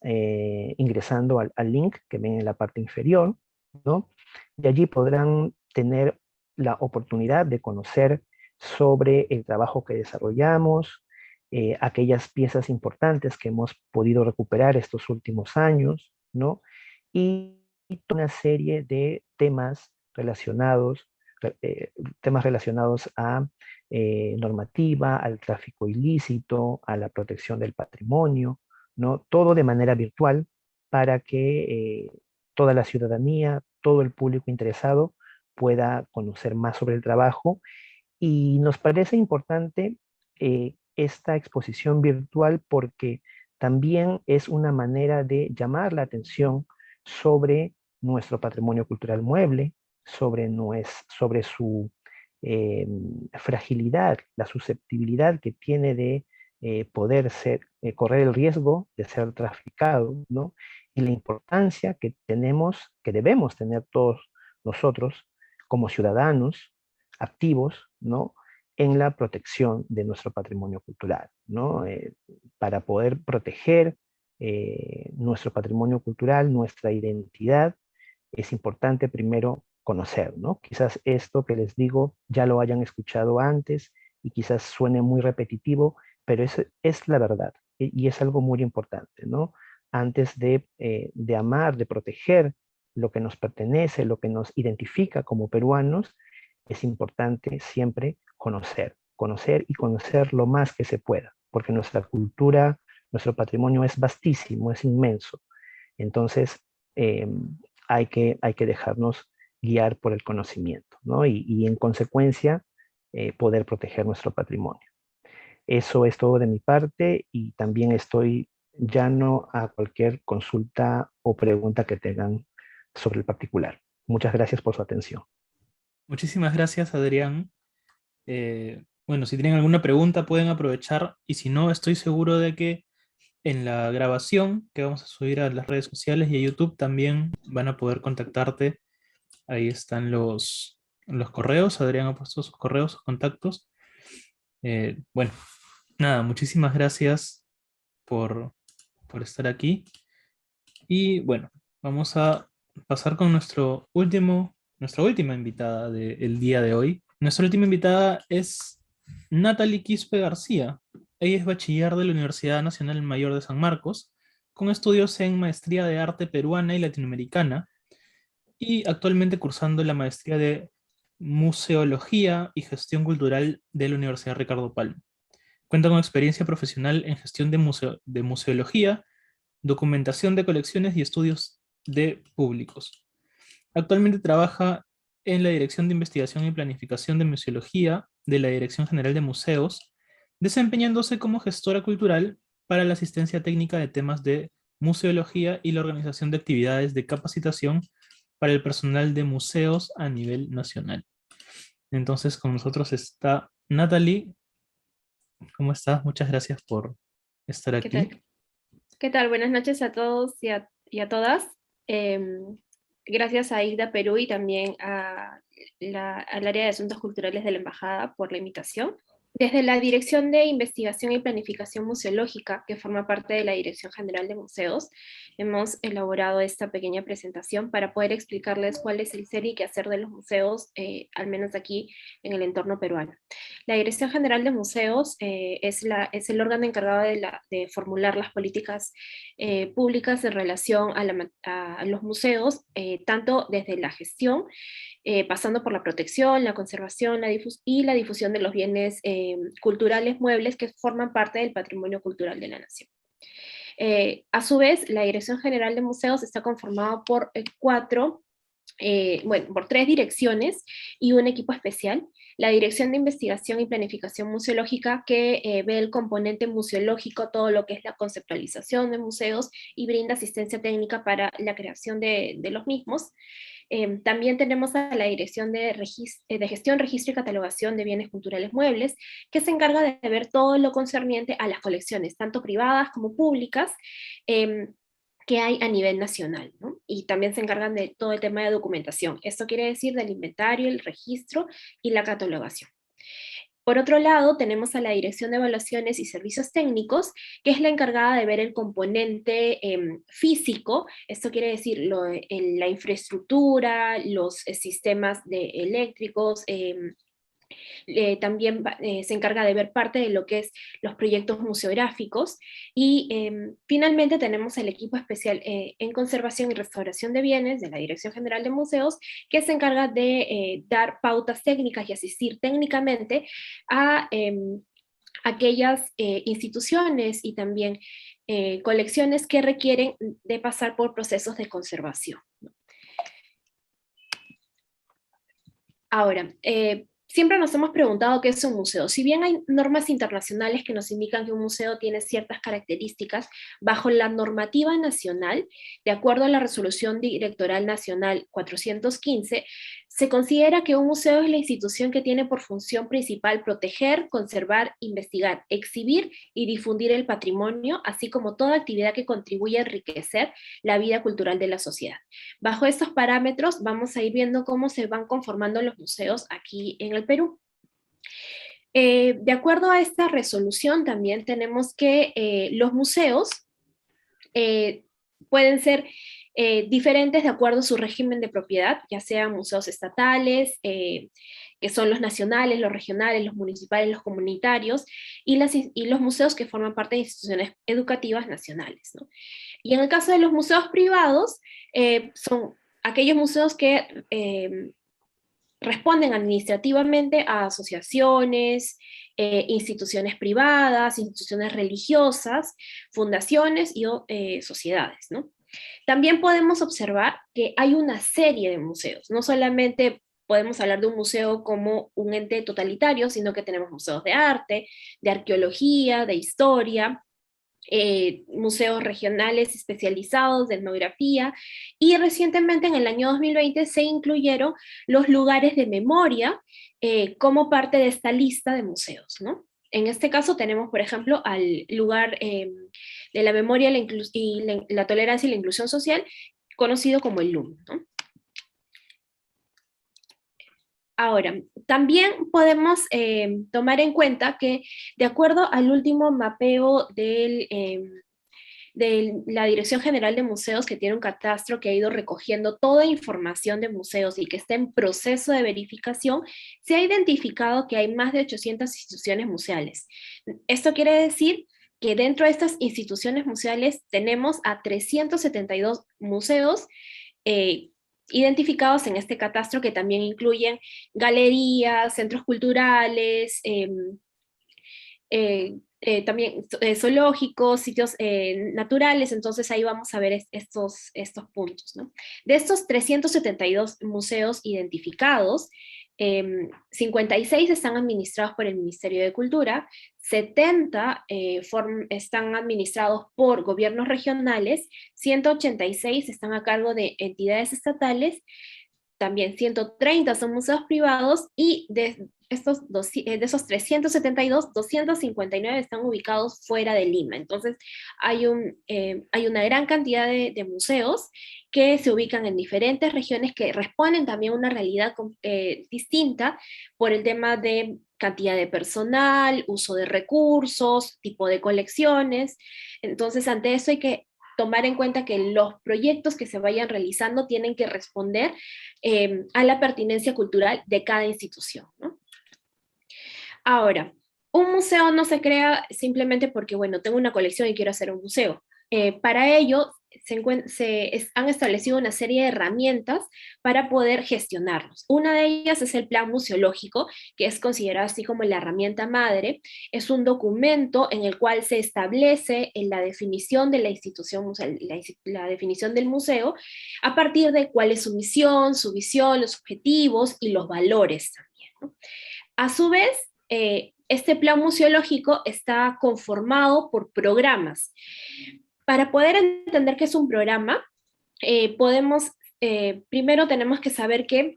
ingresando al link que ven en la parte inferior, ¿no? Y allí podrán tener la oportunidad de conocer sobre el trabajo que desarrollamos, aquellas piezas importantes que hemos podido recuperar estos últimos años, ¿no? Y una serie de temas relacionados a normativa, al tráfico ilícito, a la protección del patrimonio, ¿no? Todo de manera virtual para que toda la ciudadanía, todo el público interesado pueda conocer más sobre el trabajo. Y nos parece importante esta exposición virtual porque también es una manera de llamar la atención sobre nuestro patrimonio cultural mueble, sobre su eh, fragilidad, la susceptibilidad que tiene de poder correr el riesgo de ser traficado, ¿no? Y la importancia que tenemos, que debemos tener todos nosotros como ciudadanos activos, ¿no? En la protección de nuestro patrimonio cultural, ¿no? Para poder proteger nuestro patrimonio cultural, nuestra identidad, es importante primero conocer, ¿no? Quizás esto que les digo ya lo hayan escuchado antes y quizás suene muy repetitivo, pero es la verdad y es algo muy importante, ¿no? Antes de amar, de proteger lo que nos pertenece, lo que nos identifica como peruanos, es importante siempre conocer y conocer lo más que se pueda, porque nuestra cultura, nuestro patrimonio es vastísimo, es inmenso. Entonces, eh, hay que dejarnos guiar por el conocimiento, ¿no? Y en consecuencia, poder proteger nuestro patrimonio. Eso es todo de mi parte y también estoy llano a cualquier consulta o pregunta que tengan sobre el particular. Muchas gracias por su atención. Muchísimas gracias, Adrián. Bueno, si tienen alguna pregunta pueden aprovechar y si no, estoy seguro de que en la grabación que vamos a subir a las redes sociales y a YouTube también van a poder contactarte. Ahí están los correos. Adrián ha puesto sus correos, sus contactos. Bueno, nada, muchísimas gracias por, por estar aquí. Y bueno, vamos a pasar con nuestra última invitada del día de hoy. Nuestra última invitada es Natalie Quispe García. Ella es bachiller de la Universidad Nacional Mayor de San Marcos, con estudios en Maestría de Arte Peruana y Latinoamericana, y actualmente cursando la Maestría de Museología y Gestión Cultural de la Universidad Ricardo Palma. Cuenta con experiencia profesional en gestión de museología, documentación de colecciones y estudios de públicos. Actualmente trabaja en la Dirección de Investigación y Planificación de Museología de la Dirección General de Museos, desempeñándose como gestora cultural para la asistencia técnica de temas de museología y la organización de actividades de capacitación para el personal de museos a nivel nacional. Entonces, con nosotros está Natalie. ¿Cómo estás? Muchas gracias por estar ¿Qué aquí. tal? ¿Qué tal? Buenas noches a todos y a todas. Gracias a IGDA Perú y también al área de Asuntos Culturales de la Embajada por la invitación. Desde la Dirección de Investigación y Planificación Museológica, que forma parte de la Dirección General de Museos, hemos elaborado esta pequeña presentación para poder explicarles cuál es el ser y quehacer de los museos, al menos aquí en el entorno peruano. La Dirección General de Museos es el órgano encargado de formular las políticas públicas en relación a los museos, tanto desde la gestión, pasando por la protección, la conservación y la difusión de los bienes culturales muebles que forman parte del patrimonio cultural de la nación. A su vez, la Dirección General de Museos está conformada por por 3 direcciones y un equipo especial. La Dirección de Investigación y Planificación Museológica, que ve el componente museológico, todo lo que es la conceptualización de museos y brinda asistencia técnica para la creación de los mismos. También tenemos a la Dirección de Gestión, Registro y Catalogación de Bienes Culturales Muebles, que se encarga de ver todo lo concerniente a las colecciones, tanto privadas como públicas, que hay a nivel nacional, ¿no? Y también se encargan de todo el tema de documentación. Esto quiere decir del inventario, el registro y la catalogación. Por otro lado, tenemos a la Dirección de Evaluaciones y Servicios Técnicos, que es la encargada de ver el componente físico. Esto quiere decir la infraestructura, los sistemas eléctricos, también se encarga de ver parte de lo que es los proyectos museográficos, y finalmente tenemos el equipo especial en conservación y restauración de bienes de la Dirección General de Museos, que se encarga de dar pautas técnicas y asistir técnicamente a aquellas instituciones y también colecciones que requieren de pasar por procesos de conservación, ¿no? Ahora, siempre nos hemos preguntado qué es un museo. Si bien hay normas internacionales que nos indican que un museo tiene ciertas características, bajo la normativa nacional, de acuerdo a la Resolución Directoral Nacional 415, se considera que un museo es la institución que tiene por función principal proteger, conservar, investigar, exhibir y difundir el patrimonio, así como toda actividad que contribuya a enriquecer la vida cultural de la sociedad. Bajo estos parámetros vamos a ir viendo cómo se van conformando los museos aquí en el Perú. De acuerdo a esta resolución también tenemos que los museos pueden ser diferentes de acuerdo a su régimen de propiedad, ya sean museos estatales, que son los nacionales, los regionales, los municipales, los comunitarios, y los museos que forman parte de instituciones educativas nacionales, ¿no? Y en el caso de los museos privados, son aquellos museos que responden administrativamente a asociaciones, instituciones privadas, instituciones religiosas, fundaciones y sociedades, ¿no? También podemos observar que hay una serie de museos, no solamente podemos hablar de un museo como un ente totalitario, sino que tenemos museos de arte, de arqueología, de historia, museos regionales especializados de etnografía, y recientemente en el año 2020 se incluyeron los lugares de memoria como parte de esta lista de museos, ¿no? En este caso tenemos, por ejemplo, al lugar de la memoria y la tolerancia y la inclusión social, conocido como el LUM, ¿no? Ahora, también podemos tomar en cuenta que, de acuerdo al último mapeo de la Dirección General de Museos, que tiene un catastro que ha ido recogiendo toda información de museos y que está en proceso de verificación, se ha identificado que hay más de 800 instituciones museales. Esto quiere decir que dentro de estas instituciones museales tenemos a 372 museos identificados en este catastro, que también incluyen galerías, centros culturales, también zoológicos, sitios naturales. Entonces ahí vamos a ver estos puntos, ¿no? De estos 372 museos identificados, 56 están administrados por el Ministerio de Cultura, 70 están administrados por gobiernos regionales, 186 están a cargo de entidades estatales, también 130 son museos privados, y de esos 372, 259 están ubicados fuera de Lima. Entonces hay una gran cantidad de museos que se ubican en diferentes regiones, que responden también a una realidad distinta por el tema de cantidad de personal, uso de recursos, tipo de colecciones. Entonces, ante eso hay que tomar en cuenta que los proyectos que se vayan realizando tienen que responder a la pertinencia cultural de cada institución, ¿no? Ahora, un museo no se crea simplemente porque, bueno, tengo una colección y quiero hacer un museo. Para ello, han establecido una serie de herramientas para poder gestionarlos. Una de ellas es el plan museológico, que es considerado así como la herramienta madre. Es un documento en el cual se establece la definición de la institución, la definición del museo, a partir de cuál es su misión, su visión, los objetivos y los valores también, ¿no? A su vez, este plan museológico está conformado por programas. Para poder entender qué es un programa, primero tenemos que saber que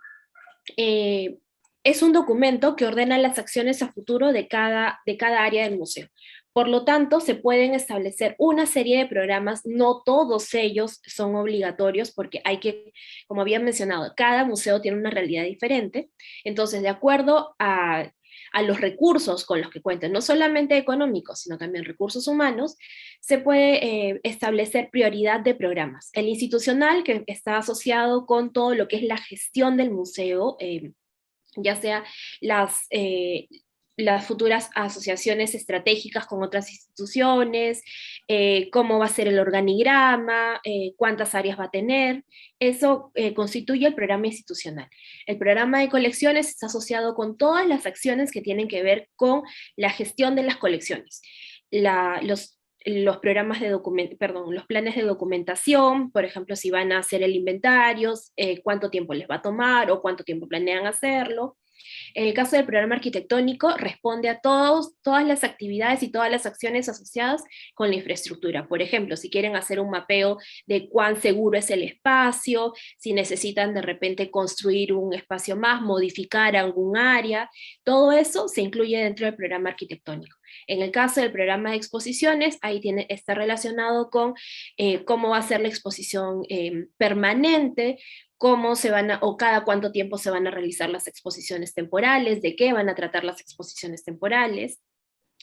es un documento que ordena las acciones a futuro de cada área del museo. Por lo tanto, se pueden establecer una serie de programas, no todos ellos son obligatorios, porque como había mencionado, cada museo tiene una realidad diferente. Entonces, de acuerdo a los recursos con los que cuenten, no solamente económicos, sino también recursos humanos, se puede establecer prioridad de programas. El institucional, que está asociado con todo lo que es la gestión del museo, ya sea las futuras asociaciones estratégicas con otras instituciones, cómo va a ser el organigrama, cuántas áreas va a tener. Eso constituye el programa institucional. El programa de colecciones está asociado con todas las acciones que tienen que ver con la gestión de las colecciones. los programas de los planes de documentación, por ejemplo, si van a hacer el inventario, cuánto tiempo les va a tomar o cuánto tiempo planean hacerlo. En el caso del programa arquitectónico, responde a todas las actividades y todas las acciones asociadas con la infraestructura. Por ejemplo, si quieren hacer un mapeo de cuán seguro es el espacio, si necesitan de repente construir un espacio más, modificar algún área, todo eso se incluye dentro del programa arquitectónico. En el caso del programa de exposiciones, ahí está relacionado con cómo va a ser la exposición permanente, cómo se van o cada cuánto tiempo se van a realizar las exposiciones temporales, de qué van a tratar las exposiciones temporales.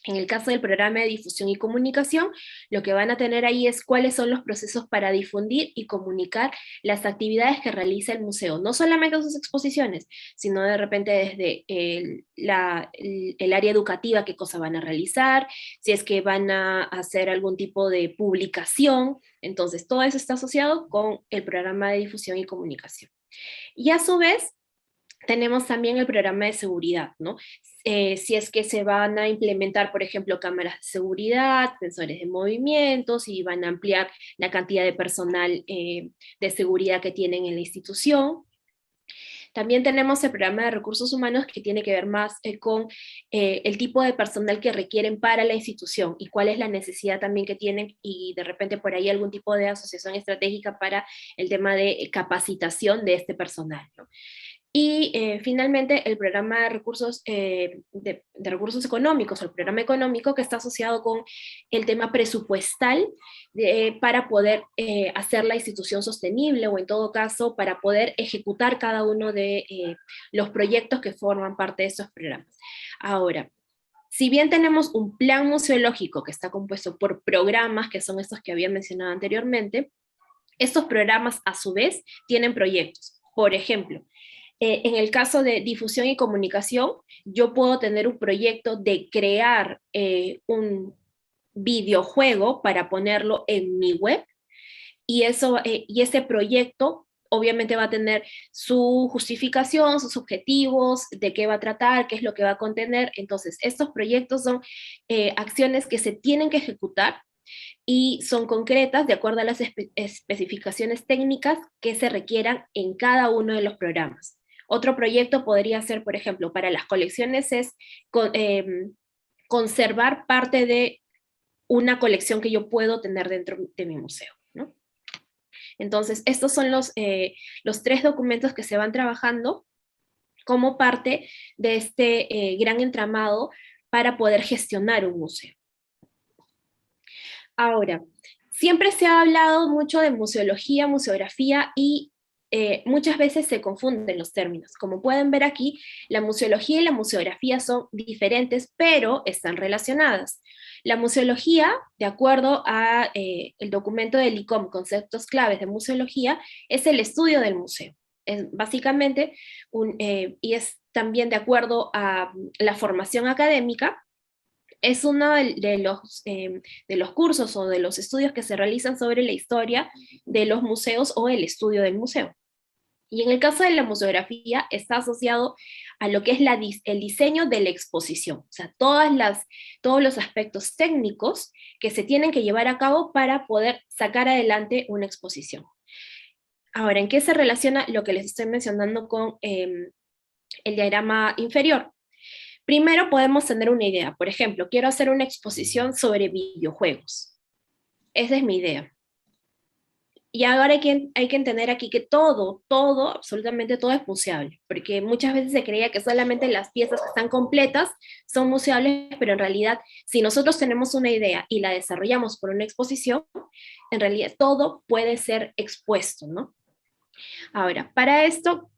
En el caso del programa de difusión y comunicación, lo que van a tener ahí es cuáles son los procesos para difundir y comunicar las actividades que realiza el museo, no solamente sus exposiciones, sino de repente desde el área educativa, qué cosa van a realizar, si es que van a hacer algún tipo de publicación. Entonces, todo eso está asociado con el programa de difusión y comunicación. Y a su vez, tenemos también el programa de seguridad, ¿no? Si es que se van a implementar, por ejemplo, cámaras de seguridad, sensores de movimientos, y van a ampliar la cantidad de personal de seguridad que tienen en la institución. También tenemos el programa de recursos humanos, que tiene que ver más con el tipo de personal que requieren para la institución y cuál es la necesidad también que tienen, y de repente por ahí algún tipo de asociación estratégica para el tema de capacitación de este personal, ¿no? Y finalmente el programa de recursos, de recursos económicos, el programa económico, que está asociado con el tema presupuestal para poder hacer la institución sostenible, o en todo caso para poder ejecutar cada uno de los proyectos que forman parte de estos programas. Ahora, si bien tenemos un plan museológico que está compuesto por programas, que son estos que había mencionado anteriormente, estos programas a su vez tienen proyectos. Por ejemplo, en el caso de difusión y comunicación, yo puedo tener un proyecto de crear un videojuego para ponerlo en mi web, y ese proyecto obviamente va a tener su justificación, sus objetivos, de qué va a tratar, qué es lo que va a contener. Entonces, estos proyectos son acciones que se tienen que ejecutar y son concretas de acuerdo a las especificaciones técnicas que se requieran en cada uno de los programas. Otro proyecto podría ser, por ejemplo, para las colecciones es conservar parte de una colección que yo puedo tener dentro de mi museo, ¿no? Entonces, estos son los 3 documentos que se van trabajando como parte de este gran entramado para poder gestionar un museo. Ahora, siempre se ha hablado mucho de museología, museografía, y muchas veces se confunden los términos. Como pueden ver aquí, la museología y la museografía son diferentes, pero están relacionadas. La museología, de acuerdo a el documento del ICOM, Conceptos Claves de Museología, es el estudio del museo. Es básicamente, y es también de acuerdo a la formación académica, es uno de los cursos o de los estudios que se realizan sobre la historia de los museos o el estudio del museo. Y en el caso de la museografía está asociado a lo que es el diseño de la exposición, o sea, todos los aspectos técnicos que se tienen que llevar a cabo para poder sacar adelante una exposición. Ahora, ¿en qué se relaciona lo que les estoy mencionando con el diagrama inferior? Primero podemos tener una idea. Por ejemplo, quiero hacer una exposición sobre videojuegos. Esa es mi idea. Y ahora hay que entender aquí que todo, absolutamente todo es museable, porque muchas veces se creía que solamente las piezas que están completas son museables, pero en realidad, si nosotros tenemos una idea y la desarrollamos por una exposición, en realidad todo puede ser expuesto, ¿no? Ahora, para esto,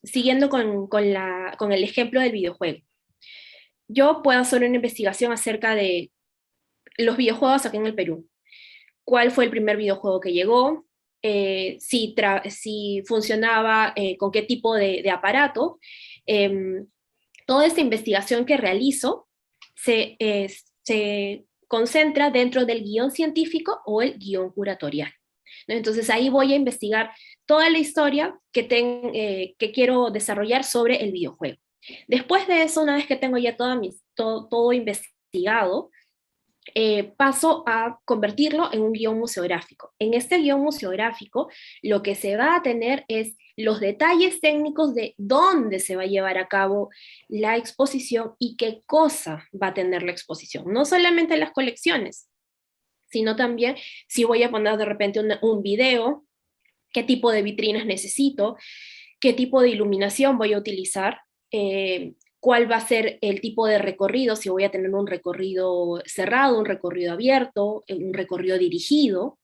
siguiendo con el ejemplo del videojuego, yo puedo hacer una investigación acerca de los videojuegos aquí en el Perú. ¿Cuál fue el primer videojuego que llegó? Si funcionaba, con qué tipo de aparato. Toda esta investigación que realizo se concentra dentro del guión científico o el guión curatorial, ¿no? Entonces ahí voy a investigar toda la historia que quiero desarrollar sobre el videojuego. Después de eso, una vez que tengo ya todo investigado, paso a convertirlo en un guión museográfico. En este guión museográfico, lo que se va a tener es los detalles técnicos de dónde se va a llevar a cabo la exposición y qué cosa va a tener la exposición. No solamente las colecciones, sino también si voy a poner de repente un video, qué tipo de vitrinas necesito, qué tipo de iluminación voy a utilizar, cuál va a ser el tipo de recorrido, si voy a tener un recorrido cerrado, un recorrido abierto, un recorrido dirigido.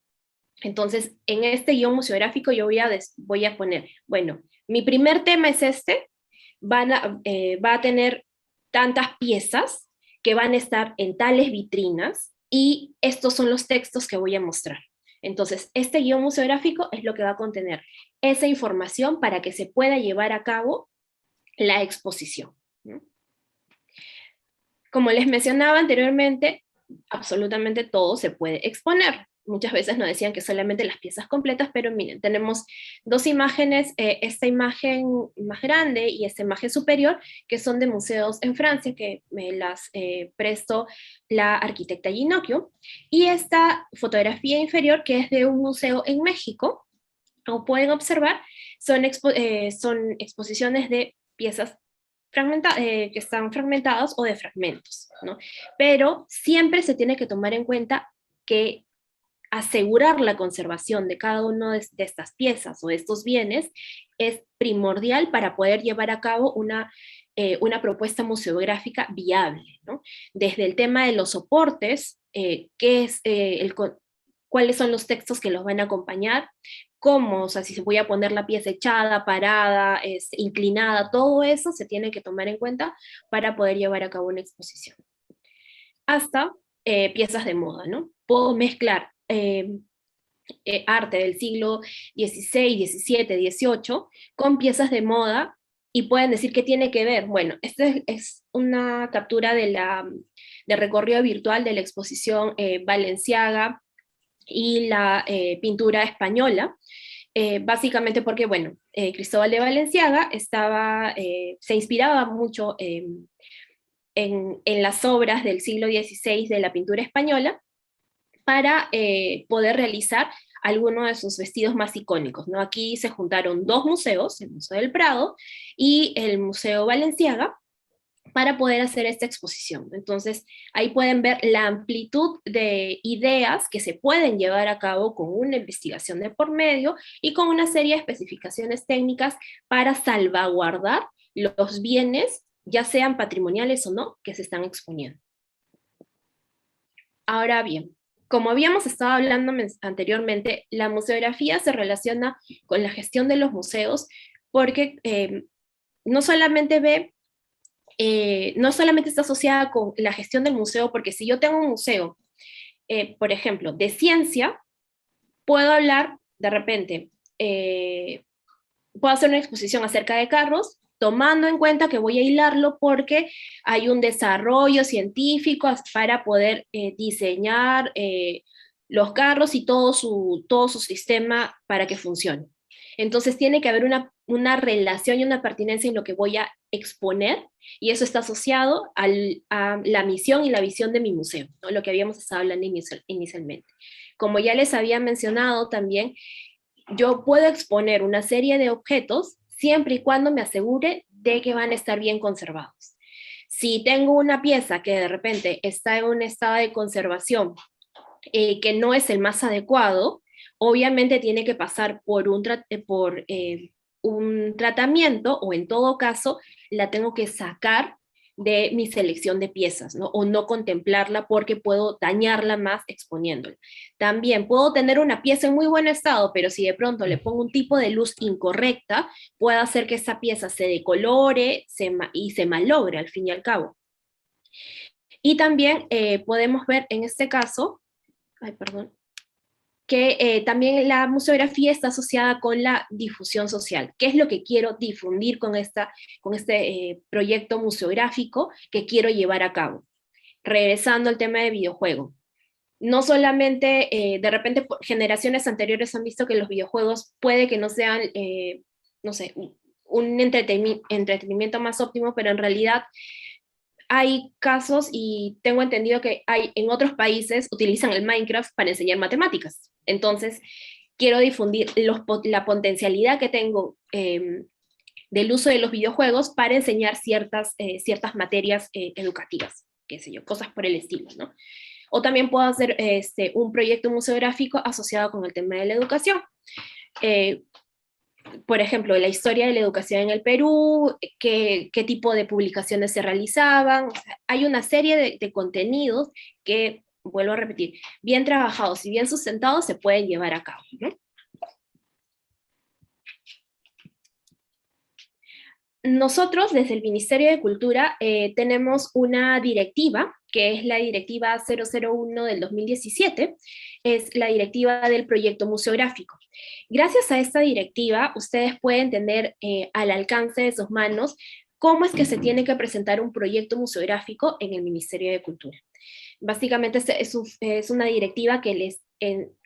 Entonces, en este guión museográfico yo voy a poner, bueno, mi primer tema es este, va a tener tantas piezas que van a estar en tales vitrinas y estos son los textos que voy a mostrar. Entonces, este guión museográfico es lo que va a contener esa información para que se pueda llevar a cabo la exposición, ¿no? Como les mencionaba anteriormente, absolutamente todo se puede exponer. Muchas veces nos decían que solamente las piezas completas, pero miren, tenemos dos imágenes, esta imagen más grande y esta imagen superior, que son de museos en Francia, que me las prestó la arquitecta Ginocchio, y esta fotografía inferior, que es de un museo en México. Como pueden observar, son exposiciones de piezas que están fragmentados o de fragmentos, ¿no? Pero siempre se tiene que tomar en cuenta que asegurar la conservación de cada una de estas piezas o de estos bienes es primordial para poder llevar a cabo una propuesta museográfica viable, ¿no? Desde el tema de los soportes, cuáles son los textos que los van a acompañar, cómo, o sea, si se voy a poner la pieza echada, parada, inclinada, todo eso se tiene que tomar en cuenta para poder llevar a cabo una exposición. Hasta piezas de moda, ¿no? Puedo mezclar arte del siglo XVI, XVII, XVIII con piezas de moda y pueden decir qué tiene que ver. Bueno, esta es una captura de recorrido virtual de la exposición Balenciaga y la pintura española, básicamente porque, bueno, Cristóbal de Balenciaga se inspiraba mucho en las obras del siglo XVI de la pintura española para poder realizar algunos de sus vestidos más icónicos, ¿no? Aquí se juntaron dos museos, el Museo del Prado y el Museo Balenciaga, para poder hacer esta exposición. Entonces, ahí pueden ver la amplitud de ideas que se pueden llevar a cabo con una investigación de por medio y con una serie de especificaciones técnicas para salvaguardar los bienes, ya sean patrimoniales o no, que se están exponiendo. Ahora bien, como habíamos estado hablando anteriormente, la museografía se relaciona con la gestión de los museos porque no solamente está asociada con la gestión del museo, porque si yo tengo un museo, por ejemplo, de ciencia, puedo hablar, de repente, puedo hacer una exposición acerca de carros, tomando en cuenta que voy a hilarlo porque hay un desarrollo científico para poder diseñar los carros y todo su sistema para que funcione. Entonces tiene que haber una relación y una pertinencia en lo que voy a exponer, y eso está asociado a la misión y la visión de mi museo, ¿no? Lo que habíamos estado hablando inicialmente. Como ya les había mencionado también, yo puedo exponer una serie de objetos siempre y cuando me asegure de que van a estar bien conservados. Si tengo una pieza que de repente está en un estado de conservación que no es el más adecuado, obviamente tiene que pasar por un tratamiento, o en todo caso la tengo que sacar de mi selección de piezas, ¿no? O no contemplarla porque puedo dañarla más exponiéndola. También puedo tener una pieza en muy buen estado, pero si de pronto le pongo un tipo de luz incorrecta, puede hacer que esa pieza se decolore y se malogre al fin y al cabo. Y también podemos ver en este caso, que también la museografía está asociada con la difusión social. ¿Qué es lo que quiero difundir con este proyecto museográfico que quiero llevar a cabo? Regresando al tema de videojuego. No solamente, de repente, generaciones anteriores han visto que los videojuegos puede que no sean, no sé, un entretenimiento más óptimo, pero en realidad hay casos, y tengo entendido que hay en otros países utilizan el Minecraft para enseñar matemáticas. Entonces, quiero difundir la potencialidad que tengo del uso de los videojuegos para enseñar ciertas materias educativas, qué sé yo, cosas por el estilo, ¿no? O también puedo hacer un proyecto museográfico asociado con el tema de la educación. Por ejemplo, la historia de la educación en el Perú, qué tipo de publicaciones se realizaban. O sea, hay una serie de contenidos que, vuelvo a repetir, bien trabajados y bien sustentados se pueden llevar a cabo, ¿no? Nosotros, desde el Ministerio de Cultura, tenemos una directiva, que es la Directiva 001 del 2017, es la directiva del proyecto museográfico. Gracias a esta directiva, ustedes pueden tener al alcance de sus manos cómo es que se tiene que presentar un proyecto museográfico en el Ministerio de Cultura. Básicamente es una directiva que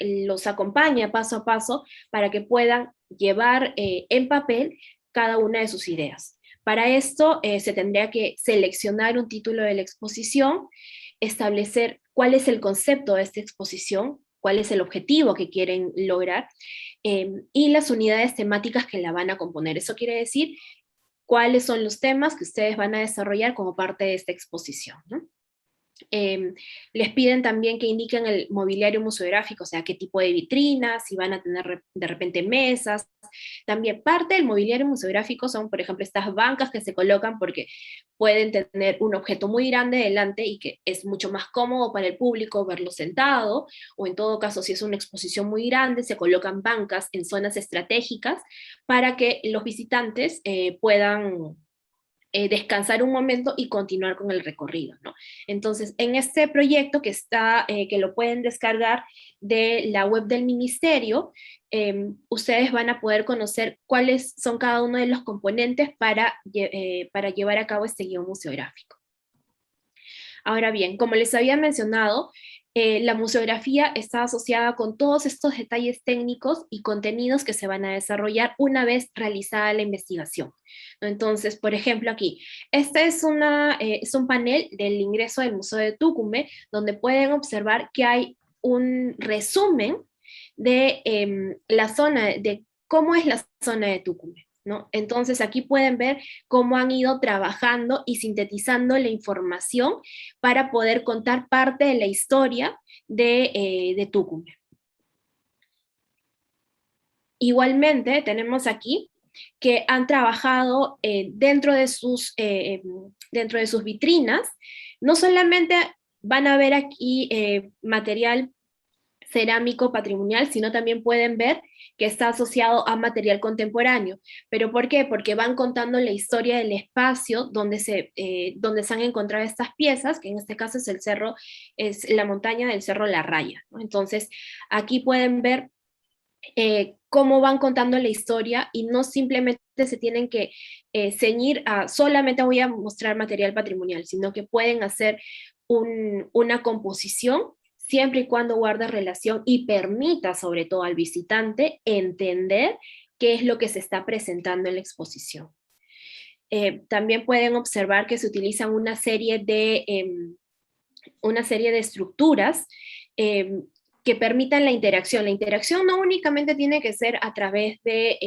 los acompaña paso a paso para que puedan llevar en papel cada una de sus ideas. Para esto se tendría que seleccionar un título de la exposición, establecer cuál es el concepto de esta exposición, cuál es el objetivo que quieren lograr, y las unidades temáticas que la van a componer. Eso quiere decir cuáles son los temas que ustedes van a desarrollar como parte de esta exposición, ¿no? Les piden también que indiquen el mobiliario museográfico, o sea, qué tipo de vitrinas, si van a tener de repente mesas. También parte del mobiliario museográfico son, por ejemplo, estas bancas que se colocan porque pueden tener un objeto muy grande delante y que es mucho más cómodo para el público verlo sentado, o en todo caso, si es una exposición muy grande, se colocan bancas en zonas estratégicas para que los visitantes puedan descansar un momento y continuar con el recorrido, ¿no? Entonces, en este proyecto que lo pueden descargar de la web del ministerio, ustedes van a poder conocer cuáles son cada uno de los componentes para llevar a cabo este guión museográfico. Ahora bien, como les había mencionado, la museografía está asociada con todos estos detalles técnicos y contenidos que se van a desarrollar una vez realizada la investigación. Entonces, por ejemplo, aquí, este es un panel del ingreso del Museo de Tucumán, donde pueden observar que hay un resumen de la zona, de cómo es la zona de Tucumán, ¿no? Entonces aquí pueden ver cómo han ido trabajando y sintetizando la información para poder contar parte de la historia de Tucumán. Igualmente tenemos aquí que han trabajado dentro de sus vitrinas. No solamente van a ver aquí material cerámico patrimonial, sino también pueden ver que está asociado a material contemporáneo. ¿Pero por qué? Porque van contando la historia del espacio donde se han encontrado estas piezas, que en este caso es la montaña del Cerro La Raya, ¿no? Entonces, aquí pueden ver cómo van contando la historia y no simplemente se tienen que ceñir a solamente voy a mostrar material patrimonial, sino que pueden hacer una composición siempre y cuando guarde relación y permita sobre todo al visitante entender qué es lo que se está presentando en la exposición. También pueden observar que se utilizan una serie de estructuras que permitan la interacción. La interacción no únicamente tiene que ser a través de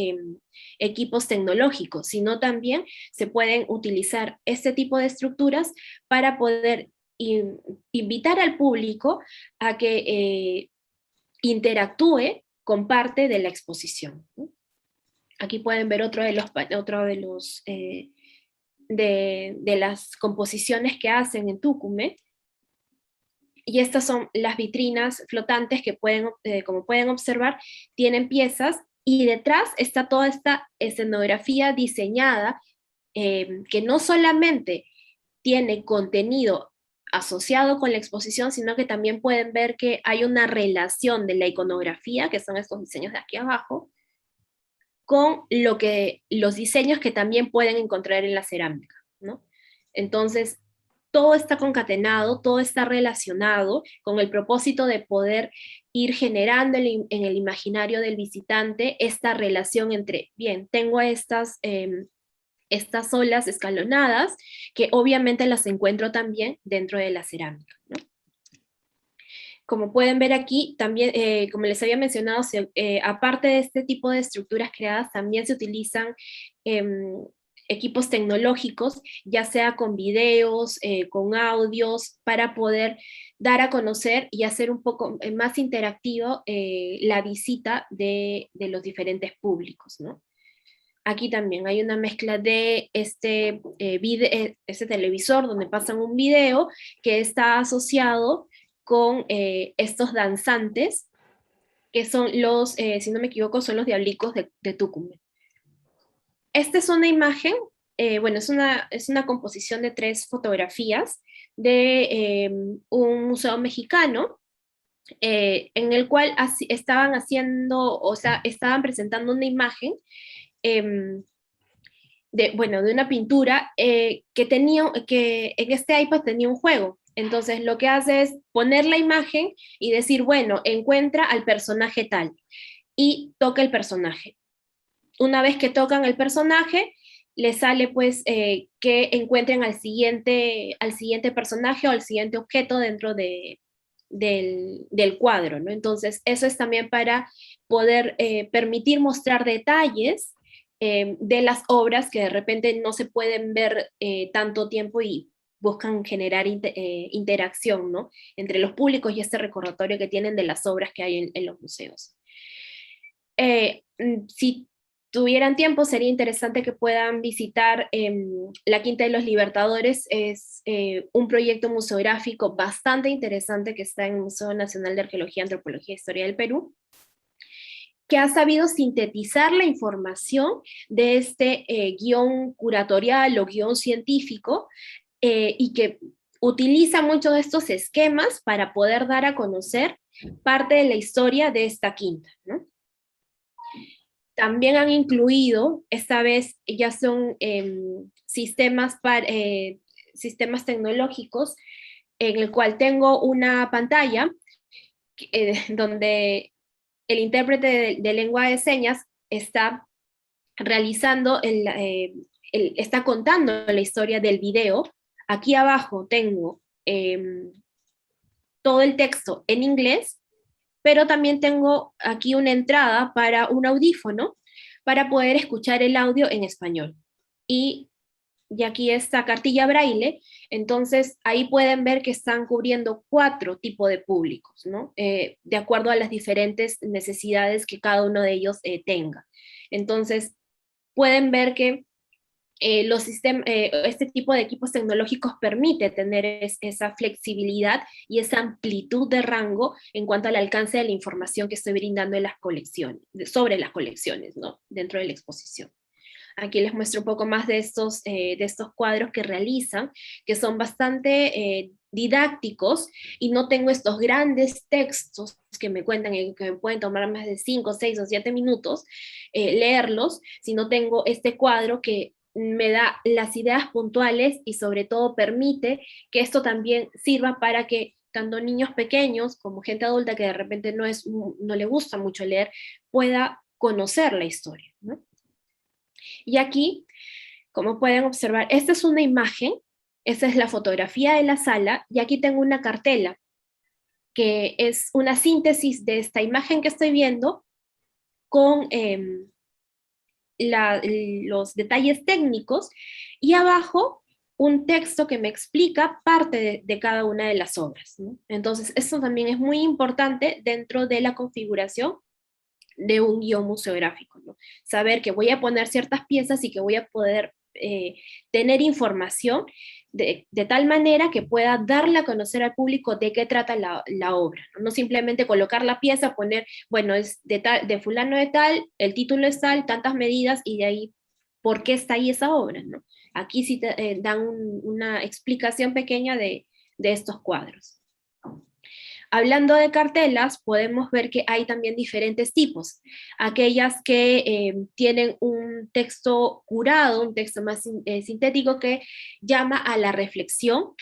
equipos tecnológicos, sino también se pueden utilizar este tipo de estructuras para poder invitar al público a que interactúe con parte de la exposición, ¿no? Aquí pueden ver otro de las composiciones que hacen en Tucumán. Y estas son las vitrinas flotantes que como pueden observar, tienen piezas y detrás está toda esta escenografía diseñada que no solamente tiene contenido asociado con la exposición, sino que también pueden ver que hay una relación de la iconografía, que son estos diseños de aquí abajo, con los diseños que también pueden encontrar en la cerámica, ¿no? Entonces, todo está concatenado, todo está relacionado con el propósito de poder ir generando en el imaginario del visitante esta relación entre, bien, tengo estas olas escalonadas que obviamente las encuentro también dentro de la cerámica, ¿no? Como pueden ver aquí, también, como les había mencionado, aparte de este tipo de estructuras creadas, también se utilizan equipos tecnológicos, ya sea con videos, con audios, para poder dar a conocer y hacer un poco más interactivo la visita de los diferentes públicos, ¿no? Aquí también hay una mezcla de este televisor donde pasan un video que está asociado con estos danzantes, que son los, si no me equivoco, son los diablicos de Tucumán. Esta es una imagen, bueno, es una composición de 3 fotografías de un museo mexicano, en el cual estaban haciendo, o sea, estaban presentando una imagen de una pintura que en este iPad tenía un juego. Entonces lo que hace es poner la imagen y decir, bueno, encuentra al personaje tal, y toca el personaje. Una vez que tocan el personaje, le sale pues que encuentren al siguiente personaje o al siguiente objeto dentro del cuadro, ¿no? Entonces eso es también para poder permitir mostrar detalles de las obras que de repente no se pueden ver tanto tiempo y buscan generar interacción, ¿no? Entre los públicos y este recordatorio que tienen de las obras que hay en los museos. Si tuvieran tiempo, sería interesante que puedan visitar la Quinta de los Libertadores. Es un proyecto museográfico bastante interesante que está en el Museo Nacional de Arqueología, Antropología e Historia del Perú, que ha sabido sintetizar la información de este guión curatorial o guión científico, y que utiliza muchos de estos esquemas para poder dar a conocer parte de la historia de esta quinta, ¿no? También han incluido, esta vez ya son sistemas tecnológicos, en el cual tengo una pantalla donde el intérprete de lengua de señas está realizando, está contando la historia del video. Aquí abajo tengo todo el texto en inglés, pero también tengo aquí una entrada para un audífono para poder escuchar el audio en español. Y aquí está cartilla braille, entonces ahí pueden ver que están cubriendo 4 tipos de públicos, ¿no? De acuerdo a las diferentes necesidades que cada uno de ellos tenga. Entonces, pueden ver que este tipo de equipos tecnológicos permite tener esa flexibilidad y esa amplitud de rango en cuanto al alcance de la información que estoy brindando en las colecciones, sobre las colecciones, ¿no? Dentro de la exposición. Aquí les muestro un poco más de estos cuadros que realizan, que son bastante didácticos, y no tengo estos grandes textos que me cuentan, que me pueden tomar más de 5, 6 o 7 minutos leerlos, sino tengo este cuadro que me da las ideas puntuales y sobre todo permite que esto también sirva para que tanto niños pequeños como gente adulta que de repente no le gusta mucho leer, pueda conocer la historia, ¿no? Y aquí, como pueden observar, esta es una imagen, esta es la fotografía de la sala, y aquí tengo una cartela, que es una síntesis de esta imagen que estoy viendo con los detalles técnicos, y abajo un texto que me explica parte de cada una de las obras, ¿no? Entonces, esto también es muy importante dentro de la configuración de un guión museográfico, ¿no? Saber que voy a poner ciertas piezas y que voy a poder tener información de tal manera que pueda darle a conocer al público de qué trata la obra, ¿no? No simplemente colocar la pieza, poner, bueno, es de fulano de tal, el título es tal, tantas medidas, y de ahí, ¿por qué está ahí esa obra, ¿no? Aquí sí te dan una explicación pequeña de estos cuadros. Hablando de cartelas, podemos ver que hay también diferentes tipos. Aquellas que tienen un texto curado, un texto más sintético, que llama a la reflexión,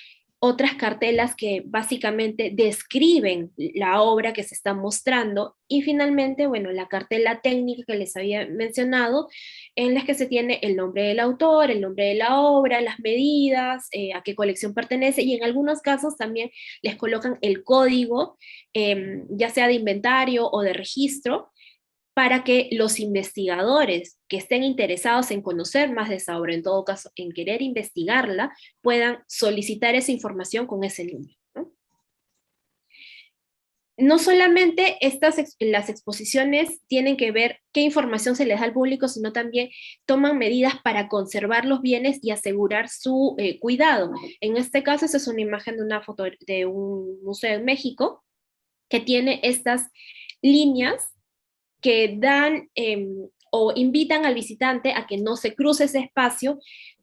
otras cartelas que básicamente describen la obra que se está mostrando, y finalmente, bueno, la cartela técnica que les había mencionado, en las que se tiene el nombre del autor, el nombre de la obra, las medidas, a qué colección pertenece, y en algunos casos también les colocan el código, ya sea de inventario o de registro, para que los investigadores que estén interesados en conocer más de esa obra, en todo caso, en querer investigarla, puedan solicitar esa información con ese número, ¿no? No solamente las exposiciones tienen que ver qué información se les da al público, sino también toman medidas para conservar los bienes y asegurar su cuidado. En este caso, esta es una imagen de una foto de un museo en México que tiene estas líneas que dan o invitan al visitante a que no se cruce ese espacio,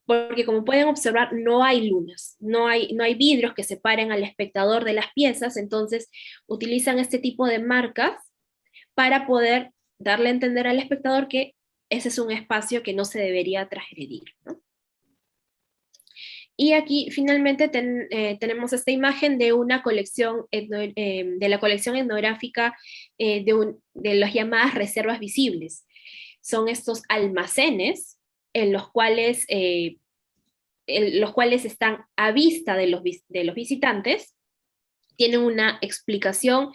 porque como pueden observar, no hay lunas, no hay vidrios que separen al espectador de las piezas, entonces utilizan este tipo de marcas para poder darle a entender al espectador que ese es un espacio que no se debería transgredir, ¿no? Y aquí finalmente tenemos esta imagen de una colección, de la colección etnográfica de las llamadas reservas visibles. Son estos almacenes en los cuales están a vista de los visitantes, tienen una explicación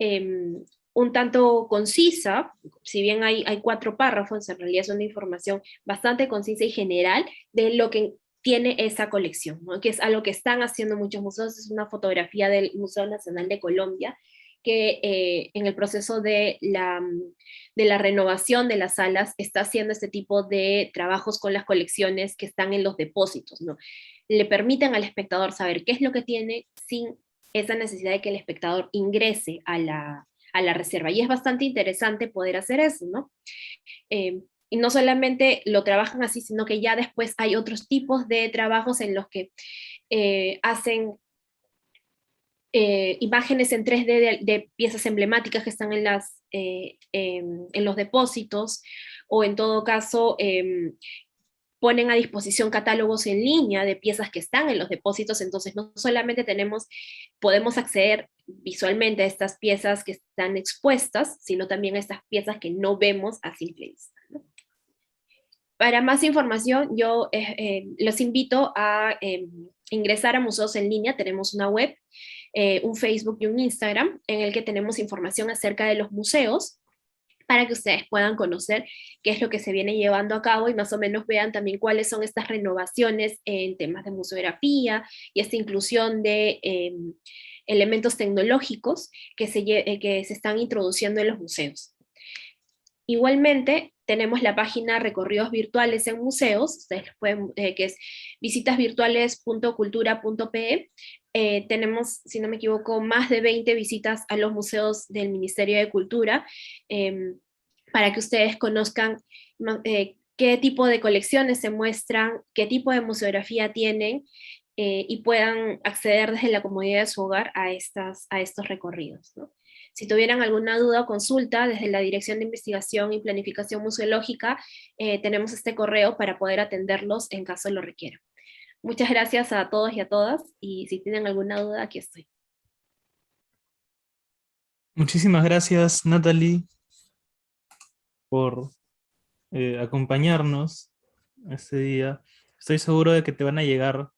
un tanto concisa, si bien hay 4 párrafos, en realidad es una información bastante concisa y general de lo que tiene esa colección, ¿no? Que es algo que están haciendo muchos museos. Es una fotografía del Museo Nacional de Colombia, que en el proceso de la renovación de las salas está haciendo este tipo de trabajos con las colecciones que están en los depósitos, ¿no? Le permiten al espectador saber qué es lo que tiene sin esa necesidad de que el espectador ingrese a la reserva. Y es bastante interesante poder hacer eso, ¿no? Y no solamente lo trabajan así, sino que ya después hay otros tipos de trabajos en los que hacen imágenes en 3D de piezas emblemáticas que están en los depósitos, o en todo caso ponen a disposición catálogos en línea de piezas que están en los depósitos. Entonces no solamente podemos acceder visualmente a estas piezas que están expuestas, sino también a estas piezas que no vemos a simple vista, ¿no? Para más información, yo los invito a ingresar a Museos en Línea. Tenemos una web, un Facebook y un Instagram, en el que tenemos información acerca de los museos, para que ustedes puedan conocer qué es lo que se viene llevando a cabo y más o menos vean también cuáles son estas renovaciones en temas de museografía y esta inclusión de elementos tecnológicos que se están introduciendo en los museos. Igualmente, tenemos la página Recorridos Virtuales en Museos, ustedes pueden, que es visitasvirtuales.cultura.pe. Tenemos, si no me equivoco, más de 20 visitas a los museos del Ministerio de Cultura, para que ustedes conozcan qué tipo de colecciones se muestran, qué tipo de museografía tienen, y puedan acceder desde la comodidad de su hogar a estos recorridos, ¿no? Si tuvieran alguna duda o consulta, desde la Dirección de Investigación y Planificación Museológica, tenemos este correo para poder atenderlos en caso lo requieran. Muchas gracias a todos y a todas, y si tienen alguna duda, aquí estoy. Muchísimas gracias, Natalie, por acompañarnos este día. Estoy seguro de que te van a llegar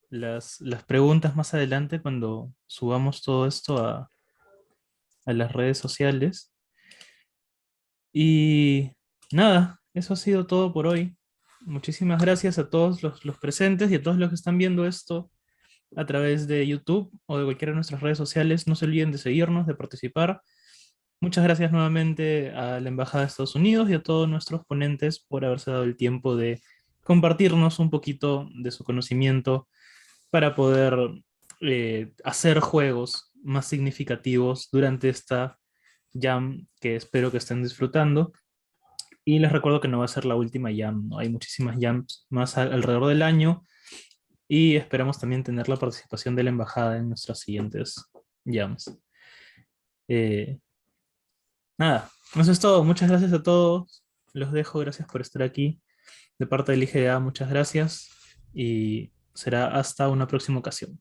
las preguntas más adelante cuando subamos todo esto a las redes sociales. Y nada, eso ha sido todo por hoy. Muchísimas gracias a todos los presentes y a todos los que están viendo esto a través de YouTube o de cualquiera de nuestras redes sociales. No se olviden de seguirnos, de participar. Muchas gracias nuevamente a la Embajada de Estados Unidos y a todos nuestros ponentes por haberse dado el tiempo de compartirnos un poquito de su conocimiento para poder hacer juegos más significativos durante esta jam que espero que estén disfrutando. Y les recuerdo que no va a ser la última jam, ¿no? Hay muchísimas jams más alrededor del año y esperamos también tener la participación de la embajada en nuestras siguientes jams. Nada, eso es todo. Muchas gracias a todos. Los dejo, gracias por estar aquí. De parte del IGA, muchas gracias y será hasta una próxima ocasión.